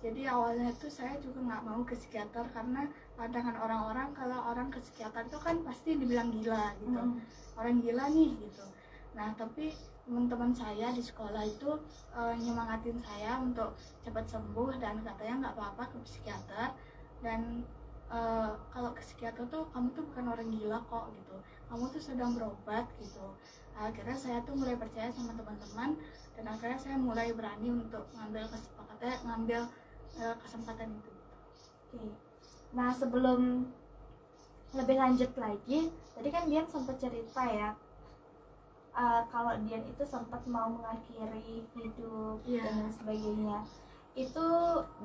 Speaker 2: Jadi awalnya tuh saya juga nggak mau ke psikiater karena pandangan orang-orang kalau orang ke psikiater itu kan pasti dibilang gila gitu. Orang gila nih gitu. Nah tapi teman-teman saya di sekolah itu nyemangatin saya untuk cepat sembuh dan katanya nggak apa-apa ke psikiater, dan kalau ke psikiater tuh kamu tuh bukan orang gila kok gitu, kamu tuh sedang berobat gitu. Akhirnya saya tuh mulai percaya sama teman-teman, dan akhirnya saya mulai berani untuk ngambil kesempatan itu.
Speaker 1: Oke. Nah, sebelum lebih lanjut lagi, tadi kan Dian sempat cerita ya, kalau Dian itu sempat mau mengakhiri hidup
Speaker 2: Iya.
Speaker 1: dan lain sebagainya. Itu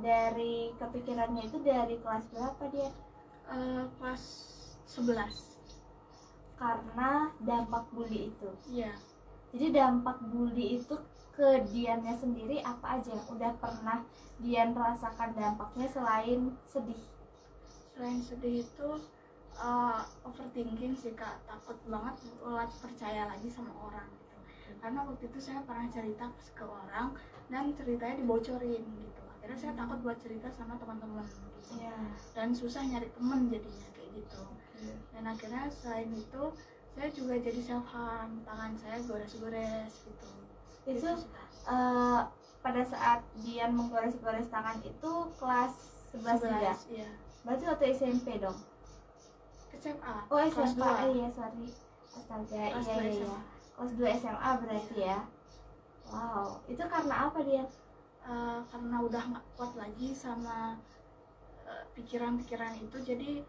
Speaker 1: dari kepikirannya itu dari kelas berapa dia?
Speaker 2: Kelas 11.
Speaker 1: Karena dampak bully itu.
Speaker 2: Iya.
Speaker 1: Jadi dampak bully itu ke Diannya sendiri apa aja yang udah pernah Dian rasakan dampaknya selain sedih?
Speaker 2: Selain sedih itu overthinking sih Kak, takut banget buat percaya lagi sama orang gitu. Karena waktu itu saya pernah cerita ke orang dan ceritanya dibocorin gitu. Akhirnya saya takut buat cerita sama teman-teman gitu.
Speaker 1: Iya.
Speaker 2: Dan susah nyari temen jadinya kayak gitu. Dan akhirnya selain itu saya juga jadi self harm, tangan saya gores-gores gitu.
Speaker 1: Itu
Speaker 2: sih, Kak.
Speaker 1: pada saat Dian menggores-gores tangan itu kelas 11 juga?
Speaker 2: Iya.
Speaker 1: Berarti waktu SMP dong?
Speaker 2: SMA.
Speaker 1: Oh
Speaker 2: kelas
Speaker 1: SMA,
Speaker 2: 2.
Speaker 1: iya sorry. Astaga,
Speaker 2: Kelas
Speaker 1: iya
Speaker 2: 2
Speaker 1: iya
Speaker 2: SMA.
Speaker 1: iya. Kelas 2 SMA berarti ya. Wow, itu karena apa dia?
Speaker 2: Karena udah nggak kuat lagi sama pikiran-pikiran itu, jadi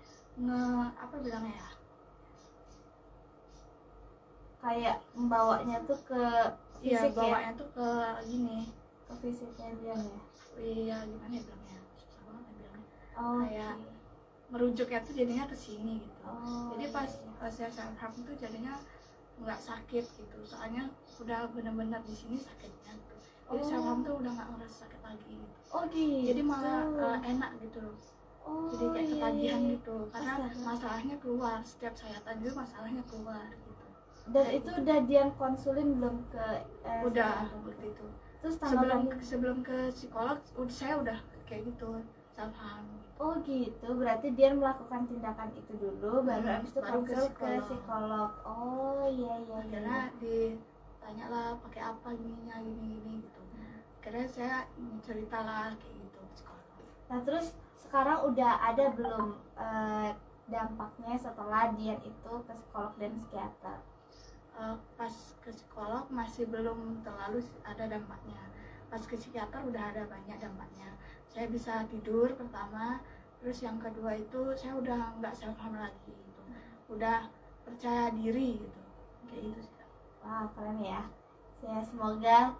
Speaker 2: apa bilangnya ya,
Speaker 1: Kayak membawanya tuh ke
Speaker 2: iya
Speaker 1: fisik ya?
Speaker 2: bawanya tuh ke gini,
Speaker 1: Ke fisiknya dia ya?
Speaker 2: iya gimana ya bilangnya, susah banget ya bilangnya,
Speaker 1: Oh,
Speaker 2: Kayak merujuknya tuh jadinya ke sini gitu.
Speaker 1: Oh,
Speaker 2: Jadi pas
Speaker 1: iya.
Speaker 2: saya self harm tuh jadinya nggak sakit gitu, soalnya udah benar-benar di sini sakitnya gitu. Jadi self harm tuh udah nggak ngerasa sakit lagi gitu.
Speaker 1: Oh gitu.
Speaker 2: Jadi malah enak gitu loh.
Speaker 1: Oh,
Speaker 2: Jadi kayak
Speaker 1: iya,
Speaker 2: ketagihan
Speaker 1: iya.
Speaker 2: gitu, karena
Speaker 1: Astaga.
Speaker 2: masalahnya keluar, setiap sayatan itu masalahnya keluar gitu.
Speaker 1: Dan itu udah Dian konsulin belum ke
Speaker 2: Udah
Speaker 1: psikolog?
Speaker 2: waktu itu.
Speaker 1: Terus tanggapan
Speaker 2: Sebelum ke psikolog, saya udah kayak gitu, self harm.
Speaker 1: Oh gitu, berarti Dian melakukan tindakan itu dulu, baru abis itu
Speaker 2: baru ke
Speaker 1: konsul ke
Speaker 2: psikolog.
Speaker 1: psikolog. Oh iya iya iya.
Speaker 2: Akhirnya ditanya lah pakai apa gini gitu. Akhirnya saya cerita lah kayak gitu ke psikolog.
Speaker 1: Nah terus sekarang udah ada belum dampaknya setelah Dian itu ke psikolog dan psikiater?
Speaker 2: Pas ke psikolog masih belum terlalu ada dampaknya. Pas ke psikiater udah ada banyak dampaknya. Saya bisa tidur pertama, terus yang kedua itu saya udah nggak self harm lagi gitu. Udah percaya diri gitu. Kayak gitu sih.
Speaker 1: Wah keren ya. Saya semoga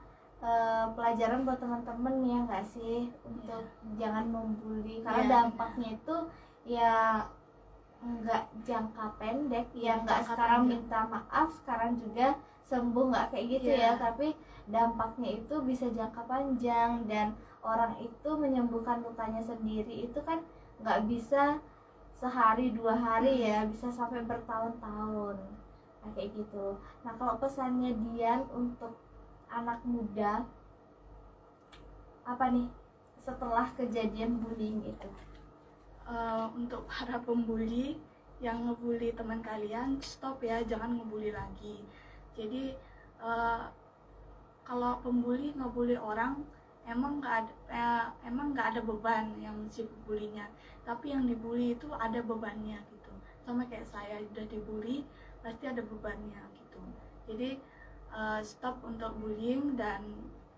Speaker 1: pelajaran buat teman-teman ya nggak sih, untuk jangan membuli, karena
Speaker 2: Iya,
Speaker 1: dampaknya itu ya nggak jangka pendek ya, nggak
Speaker 2: jangka
Speaker 1: sekarang
Speaker 2: pendek.
Speaker 1: minta maaf sekarang juga sembuh, nggak kayak gitu
Speaker 2: Iya.
Speaker 1: ya, tapi dampaknya itu bisa jangka panjang, dan orang itu menyembuhkan lukanya sendiri itu kan nggak bisa sehari 2 hari ya, bisa sampai bertahun-tahun. Nah kayak gitu. Nah kalau pesannya Dian untuk anak muda apa nih setelah kejadian bullying itu?
Speaker 2: Untuk para pembuli yang ngebully teman kalian, stop ya, jangan ngebully lagi. Jadi kalau pembuli ngebully orang, emang nggak ada beban yang si pembulinya, tapi yang dibully itu ada bebannya gitu. Sama kayak saya udah dibully, pasti ada bebannya gitu. Jadi stop untuk bullying, dan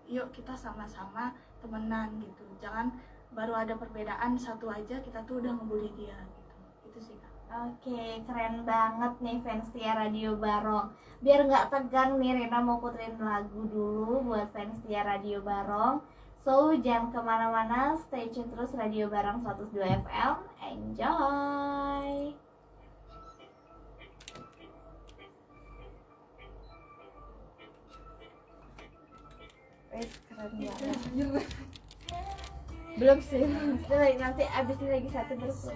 Speaker 2: yuk kita sama-sama temenan gitu. Jangan baru ada perbedaan satu aja kita tuh udah ngebully dia gitu. Itu sih Kak.
Speaker 1: Oke, keren banget nih fans Tia Radio Barong. Biar nggak tegang nih, Rena mau puterin lagu dulu buat fans Tia Radio Barong. So, jangan kemana-mana, stay tune terus Radio Barong 102 FM. Enjoy! Wes, keren banget. Belum sih, nanti abis ini lagi satu terus.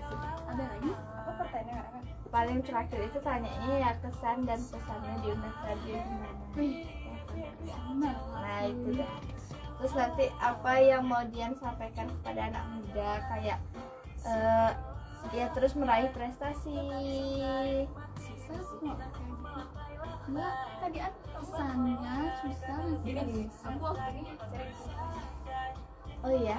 Speaker 2: Ada lagi? Apa pertanyaan?
Speaker 1: Paling terakhir itu tanyanya ya kesan dan pesannya di Unet Radio gimana. Nah itu dah. Terus nanti apa yang mau Dian sampaikan kepada anak muda, kayak ya terus meraih prestasi.
Speaker 2: Susah sih nggak kayak gitu. Mbak, tadi pesannya susah sih.
Speaker 6: Aku waktu ini sering
Speaker 1: Oh iya.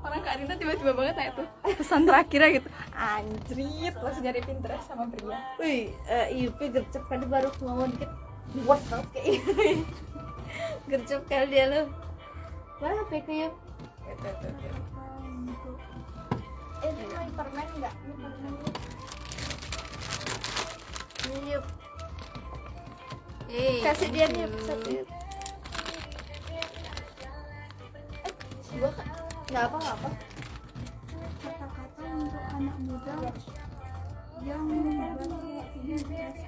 Speaker 9: orang Kak Rina tiba-tiba banget nanya tuh pesan terakhirnya gitu. Anjrit, langsung nyari Pinterest sama pria.
Speaker 1: Wih, IUP gercep kan baru ngomong dikit. Buat banget kayak ini. Gercep kali dia lu. Mana HP ku yuk? Ini mau permen enggak? Ini permen. Ini yuk. Kasih dia nih satu yuk. Gua nggak apa.
Speaker 2: Kata-kata untuk anak muda yang membantu investasi.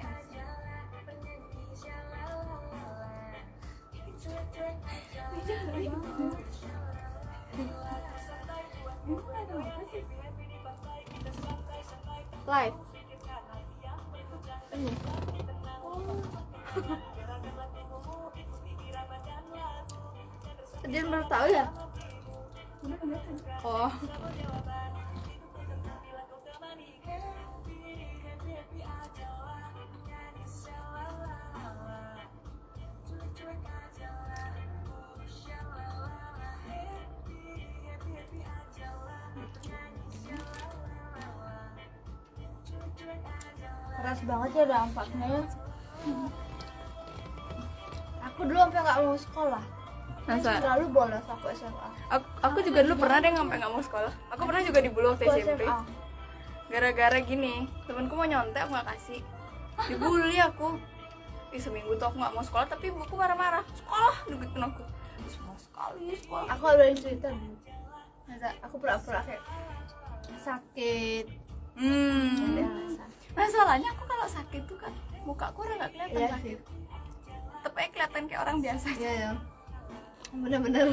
Speaker 1: Live. Ini. Dia baru tahu ya?
Speaker 9: Oh.
Speaker 1: Keras banget ya dampaknya ya. Aku dulu sampai nggak mau sekolah.
Speaker 9: Masa?
Speaker 1: Selalu bolos aku SMA.
Speaker 9: Aku juga dulu pernah deh sampai nggak mau sekolah. Aku pernah juga dibully waktu
Speaker 1: Aku
Speaker 9: SMP.
Speaker 1: SMA.
Speaker 9: Gara-gara gini, temanku mau nyontek aku nggak kasih. Dibully aku. Seminggu tuh aku nggak mau sekolah, tapi ibuku marah-marah. Sekolah, gitu aku. Semua sekali sekolah.
Speaker 1: Aku ada yang cerita dulu. Masa aku pura-pura kayak sakit. Ada alasan.
Speaker 9: Masalahnya aku kalau sakit tuh kan mukaku udah nggak kelihatan
Speaker 1: Iya
Speaker 9: lagi.
Speaker 1: sih.
Speaker 9: Tetep aja kelihatan kayak orang biasa.
Speaker 1: Iya ya. Bener-bener.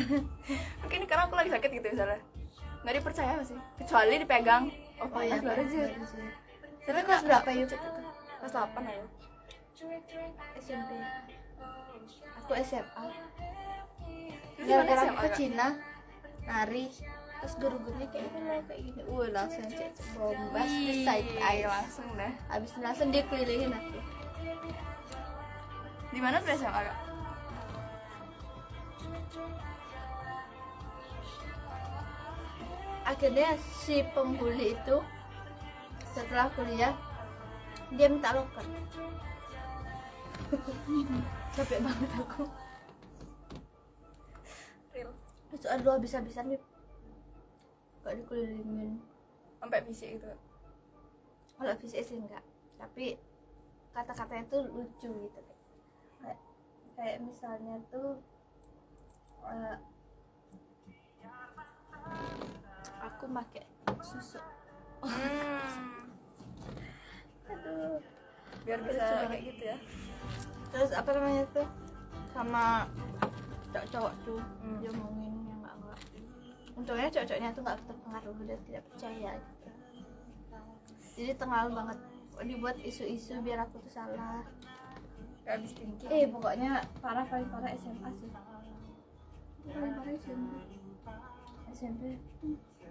Speaker 9: Mungkin karena aku lagi sakit gitu misalnya. Nggak dipercaya sih, kecuali dipegang.
Speaker 1: Oh iya.
Speaker 9: baru aja.
Speaker 1: Tapi kelas berapa yuk?
Speaker 9: Kelas 8 aja.
Speaker 1: SMP. Aku SMA.
Speaker 9: Terus
Speaker 1: Gara-gara
Speaker 9: gimana
Speaker 1: aku
Speaker 9: SMA,
Speaker 1: ke Cina nari, terus guru-gurunya kayak gini. Langsung cek bombas di side eye
Speaker 9: langsung dah.
Speaker 1: Habis itu langsung dia kelilingin aku.
Speaker 9: Di mana tuh SMA Kak?
Speaker 1: Akhirnya si pembuli itu setelah kuliah dia minta loker. Capek banget aku.
Speaker 9: Real.
Speaker 1: Terus aduh habis-habisan nih gak dikelilingin.
Speaker 9: Sampai fisik gitu.
Speaker 1: Kalau fisik sih enggak, tapi kata-katanya tuh lucu gitu kayak misalnya tuh aku pakai susu. Aduh,
Speaker 9: Biar bisa
Speaker 1: Lucu
Speaker 9: kayak gitu ya.
Speaker 1: terus apa namanya tuh sama cowok-cowok tuh diomongin yang enggak. Untungnya cowok-cowoknya tuh nggak terpengaruh dan tidak percaya gitu. Jadi tengah banget dibuat isu-isu biar aku tuh salah.
Speaker 9: Gak habis tinggi.
Speaker 1: Pokoknya paling parah SMA sih.
Speaker 2: Paling parah
Speaker 1: SMP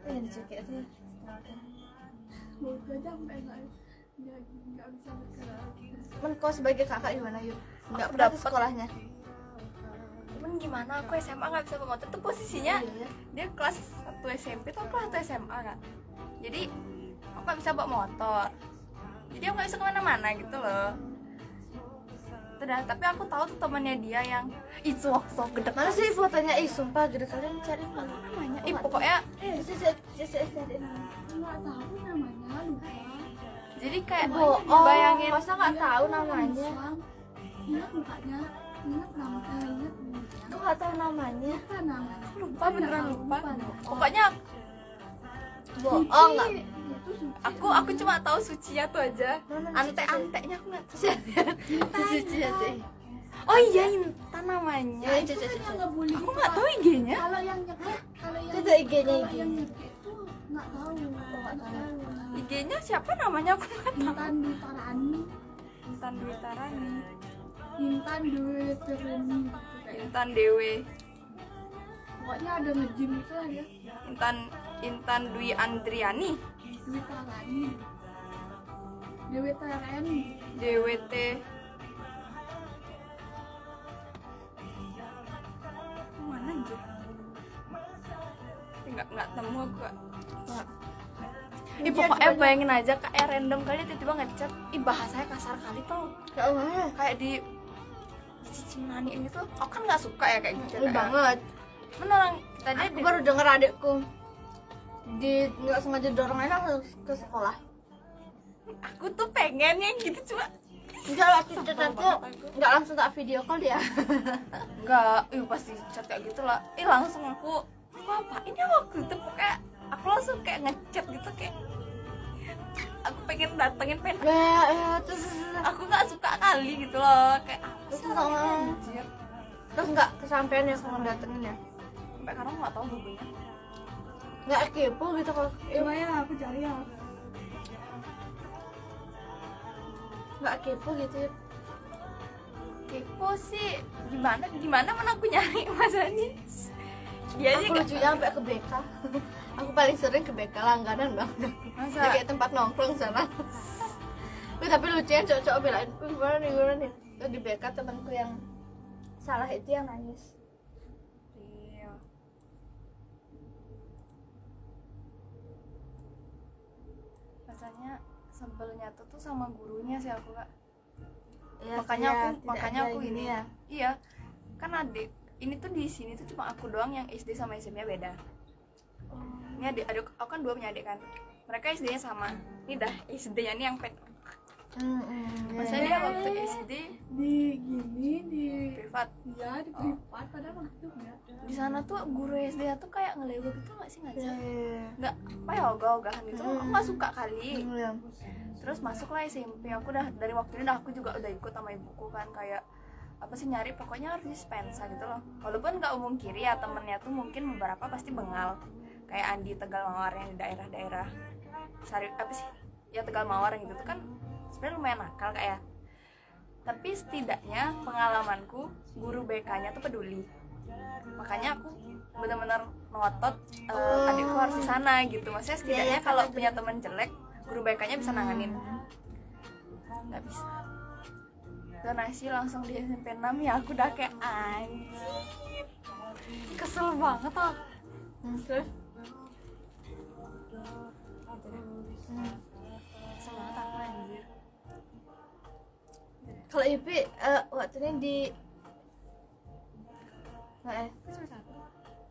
Speaker 1: yang cekek tuh.
Speaker 2: mau aja sampai nggak bisa bergerak.
Speaker 1: Men kau sebagai kakak gimana yuk? Nggak pernah ke sekolahnya?
Speaker 9: Cuman gimana aku SMA nggak bisa bawa motor tuh posisinya
Speaker 1: Iya.
Speaker 9: dia kelas 1 SMP atau kelas 1 SMA kan. Jadi aku nggak bisa bawa motor. Jadi aku nggak bisa kemana-mana gitu loh. Udah, tapi aku tahu tuh temannya dia yang itu waktu gede.
Speaker 1: Mana sih fotonya? Sumpah gede kalian cari mana
Speaker 9: namanya? Pokoknya
Speaker 1: cari
Speaker 2: Nggak tahu namanya, lupa.
Speaker 9: jadi kayak
Speaker 1: bayangin masa nggak tahu namanya?
Speaker 2: Ingat mukanya, ingat namanya.
Speaker 1: Aku nggak tahu namanya.
Speaker 2: Apa namanya?
Speaker 9: lupa beneran lupa.
Speaker 2: Lupa.
Speaker 9: Pokoknya
Speaker 1: Bohong nggak?
Speaker 9: aku cuma tahu Sucia tuh aja. Ante-antenya aku nggak tahu.
Speaker 1: Suci hati.
Speaker 9: Oh iya Intan namanya.
Speaker 1: Ya, cek.
Speaker 9: Aku nggak tahu IG-nya.
Speaker 2: Kalau yang nyekek, kalau yang
Speaker 1: Itu IG-nya
Speaker 2: kalau yang nyekek itu nggak tahu. Nggak tahu.
Speaker 9: IG-nya siapa namanya aku nggak tahu.
Speaker 2: Intan Dwi Tarani,
Speaker 9: Intan Dwi Tarani,
Speaker 2: Intan Dwi Tarani.
Speaker 9: Intan Dewe,
Speaker 2: Pokoknya ada nge-gym itu lah ya.
Speaker 9: Intan Dwi Andriani,
Speaker 2: Dwi Tarani, Dewi Tarani.
Speaker 9: DWT. Mana anjir? nggak nemu aku Kak.
Speaker 1: Nggak.
Speaker 9: Ih pokoknya bayangin aja kayak random kali tiba-tiba ngechat, ih bahasanya kasar kali tau,
Speaker 1: Gak banget.
Speaker 9: kayak di cicimani ini tuh, aku kan nggak suka ya kayak gitu. Kayak,
Speaker 1: Banget.
Speaker 9: beneran tadi
Speaker 1: Aku baru denger adikku nggak sengaja dorong aja langsung ke sekolah.
Speaker 9: aku tuh pengennya gitu cuma
Speaker 1: Enggak, waktu chat aku nggak langsung tak video call dia.
Speaker 9: nggak, pasti chat kayak gitu lah, langsung aku apa ini waktu itu kayak aku langsung kayak ngechat gitu kayak aku pengen datengin pengen
Speaker 1: Ya, terus
Speaker 9: aku nggak suka kali gitu loh kayak apa sih
Speaker 1: Terus
Speaker 9: orangnya,
Speaker 1: sama-
Speaker 9: anjir.
Speaker 1: terus nggak kesampaian ya sama datengin ya.
Speaker 9: Sampai sekarang nggak tahu hubungnya.
Speaker 1: Nggak kepo gitu kalau
Speaker 2: Coba ya aku cari ya.
Speaker 1: nggak kepo gitu.
Speaker 9: Kepo sih gimana mana aku nyari Mas Anis. Dia aja
Speaker 1: Aku lucunya sampai ke BK. Aku paling sering ke BK langganan banget.
Speaker 9: masa
Speaker 1: Dia kayak tempat nongkrong sana. Tapi lucunya cowok-cowok belain, gimana nih. Terus di BK temanku yang salah itu yang nangis.
Speaker 9: Iya. Rasanya sebelnya tuh sama gurunya sih aku Kak.
Speaker 1: Ya,
Speaker 9: makanya
Speaker 1: ya,
Speaker 9: aku
Speaker 1: tidak
Speaker 9: makanya
Speaker 1: ada
Speaker 9: aku
Speaker 1: gini
Speaker 9: ini
Speaker 1: ya.
Speaker 9: iya kan adik ini tuh di sini tuh cuma aku doang yang SD sama SMP-nya beda. Ini adik aku kan 2 punya adik kan, mereka SD-nya sama, ini dah SD-nya nih yang pet. Maksudnya dia waktu SD
Speaker 2: Di gini di
Speaker 9: privat,
Speaker 2: ya di privat padahal waktu itu enggak.
Speaker 9: di sana tuh guru SD-nya tuh kayak ngelego gitu nggak sih ngajar,
Speaker 1: Iya.
Speaker 9: nggak apa ya ogah-ogahan gitu, aku nggak suka kali.
Speaker 1: Iya.
Speaker 9: Terus masuklah SMP, aku udah dari waktu itu aku juga udah ikut sama ibuku kan kayak apa sih nyari pokoknya harus dispensa gitu loh, walaupun nggak umum kiri ya, temennya tuh mungkin beberapa pasti bengal kayak Andi Tegal Mawar yang di daerah-daerah Sari apa sih ya Tegal Mawar gitu tuh kan sebenarnya lumayan nakal kayak, tapi setidaknya pengalamanku guru BK-nya tuh peduli, makanya aku benar-benar ngotot adikku harus di sana gitu, maksudnya setidaknya
Speaker 1: Iya,
Speaker 9: kalau
Speaker 1: karena
Speaker 9: punya teman jelek guru BK-nya bisa nanganin. Nggak bisa donasi langsung di SMP 6 ya aku udah kayak anjir kesel banget tuh.
Speaker 1: Terus
Speaker 9: Kesel banget aku anjir.
Speaker 1: kalau Ipi waktu ini di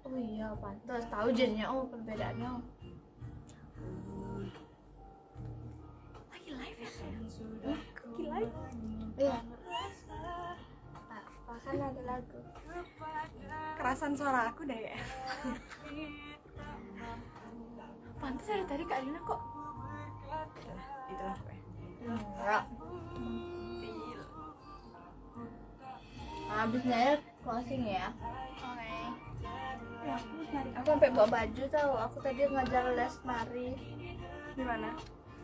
Speaker 1: oh iya pantas tahu jadinya perbedaannya.
Speaker 9: Lagi live ya? Lagi live?
Speaker 1: Iya. Kan ada lagu.
Speaker 9: Kerasan suara aku deh ya. Pantas dari tadi Kak Dina kok itulah gue.
Speaker 1: Enggak.
Speaker 9: Gila.
Speaker 1: Habisnya ya closing ya.
Speaker 9: Oke.
Speaker 1: Aku sampai bawa baju tahu. Aku tadi ngajar les nari
Speaker 9: Di mana?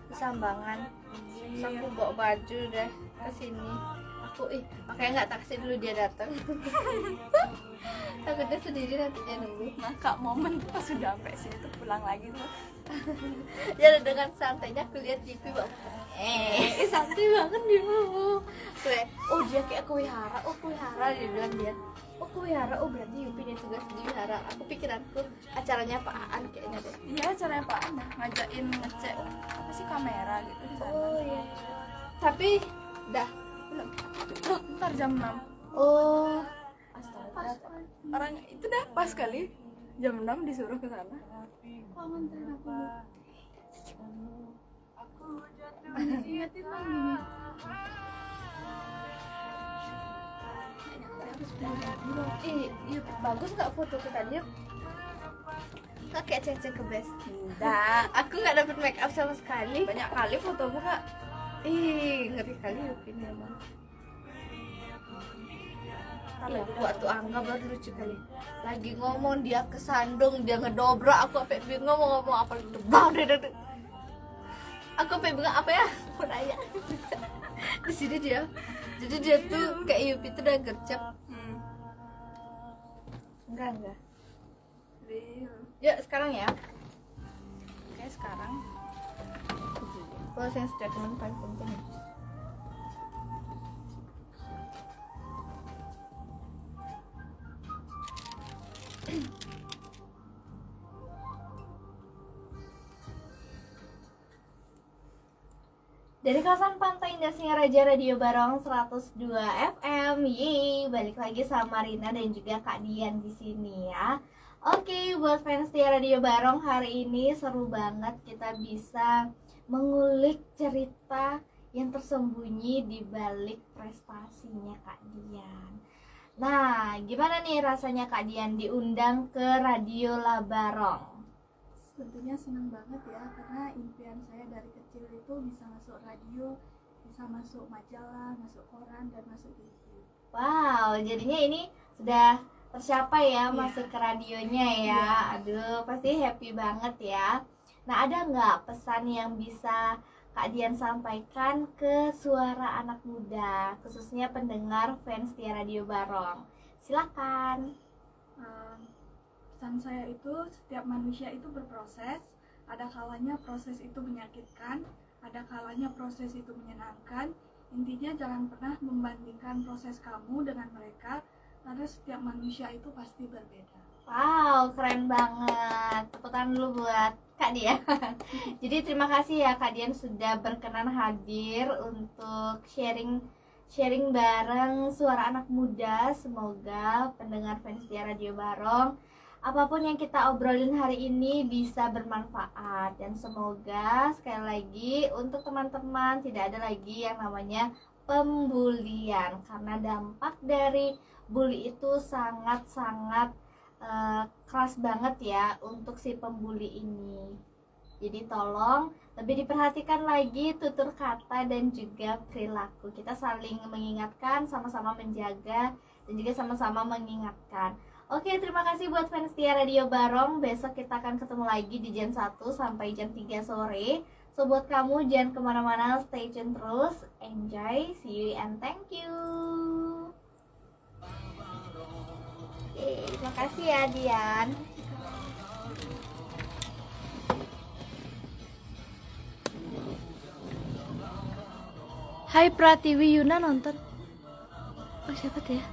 Speaker 1: di Sambangan. Terus aku bawa baju deh ke sini. Aku makanya nggak taksi dulu dia datang. Takutnya sendiri nanti dia nunggu.
Speaker 9: Nah Kak momen pas sudah sampai sini tuh pulang lagi tuh.
Speaker 1: Ya dengan santainya aku lihat TV bang. Santai banget dia mau. Kayak oh dia kayak kewihara, dia bilang dia. Oh kewihara, berarti Yupi nih tugas di wihara. Aku pikiranku acaranya Pak Aan kayaknya deh.
Speaker 9: Iya caranya Pak Ana ngajakin ngecek apa sih kamera gitu di sana.
Speaker 1: Oh iya. Tapi dah
Speaker 9: Belum. Loh, ntar jam 6.
Speaker 1: oh
Speaker 9: Pas orang itu dah pas kali jam 6 disuruh ke sana.
Speaker 2: Kangen kan aku. Ingatin lagi nih.
Speaker 1: iya bagus nggak foto kita dia? Nggak kayak ceng-ceng ke best.
Speaker 9: Enggak,
Speaker 1: Aku nggak dapet make up sama sekali.
Speaker 9: banyak kali fotomu Kak.
Speaker 1: Ngeri kali Yupi ini emang. Iya, waktu Angga baru lucu kali. Lagi ngomong dia kesandung, dia ngedobrak, aku sampai bingung mau ngomong apa. Bang, aku sampai bingung apa ya? Mau nanya. Di sini dia. Jadi dia tuh kayak Yupi tuh udah gercep. Enggak.
Speaker 9: Real.
Speaker 1: Ya sekarang ya.
Speaker 9: Oke, sekarang
Speaker 1: Closing statement paling penting. Dari kawasan Pantai Indah Singaraja Radio Barong 102 FM. Yeay, balik lagi sama Rina dan juga Kak Dian di sini ya. Oke, buat fans setia Radio Barong, hari ini seru banget kita bisa mengulik cerita yang tersembunyi di balik prestasinya Kak Dian. Nah, gimana nih rasanya Kak Dian diundang ke Radio Labarong?
Speaker 2: Tentunya senang banget ya, karena impian saya dari kecil itu bisa masuk radio, bisa masuk majalah, masuk koran, dan masuk TV.
Speaker 1: Wow, jadinya ini sudah tercapai ya,
Speaker 2: Iya.
Speaker 1: masuk ke radionya ya. Aduh, pasti happy banget ya. Nah, ada nggak pesan yang bisa Kak Dian sampaikan ke suara anak muda, khususnya pendengar fans setia Radio Barong? Silakan.
Speaker 2: Pesan saya itu, setiap manusia itu berproses, ada kalanya proses itu menyakitkan, ada kalanya proses itu menyenangkan. Intinya jangan pernah membandingkan proses kamu dengan mereka, karena setiap manusia itu pasti berbeda.
Speaker 1: Wow, keren banget. Tepuk tangan dulu buat Kak Dian. Jadi terima kasih ya Kak Dian sudah berkenan hadir untuk sharing bareng suara anak muda. Semoga pendengar fans setia Radio Barong, apapun yang kita obrolin hari ini bisa bermanfaat. Dan semoga sekali lagi untuk teman-teman tidak ada lagi yang namanya pembulian, karena dampak dari bully itu sangat-sangat keras banget ya untuk si pembuli ini. Jadi tolong lebih diperhatikan lagi tutur kata dan juga perilaku. Kita saling mengingatkan, sama-sama menjaga, dan juga sama-sama mengingatkan. Oke, terima kasih buat fans setia Radio Barong. Besok kita akan ketemu lagi di jam 1 sampai jam 3 sore. So buat kamu jangan kemana-mana, stay tune terus, enjoy, see you and thank you. Oke, terima kasih ya Dian. Hai Pratiwi Yuna nonton. Oh siapa tuh ya?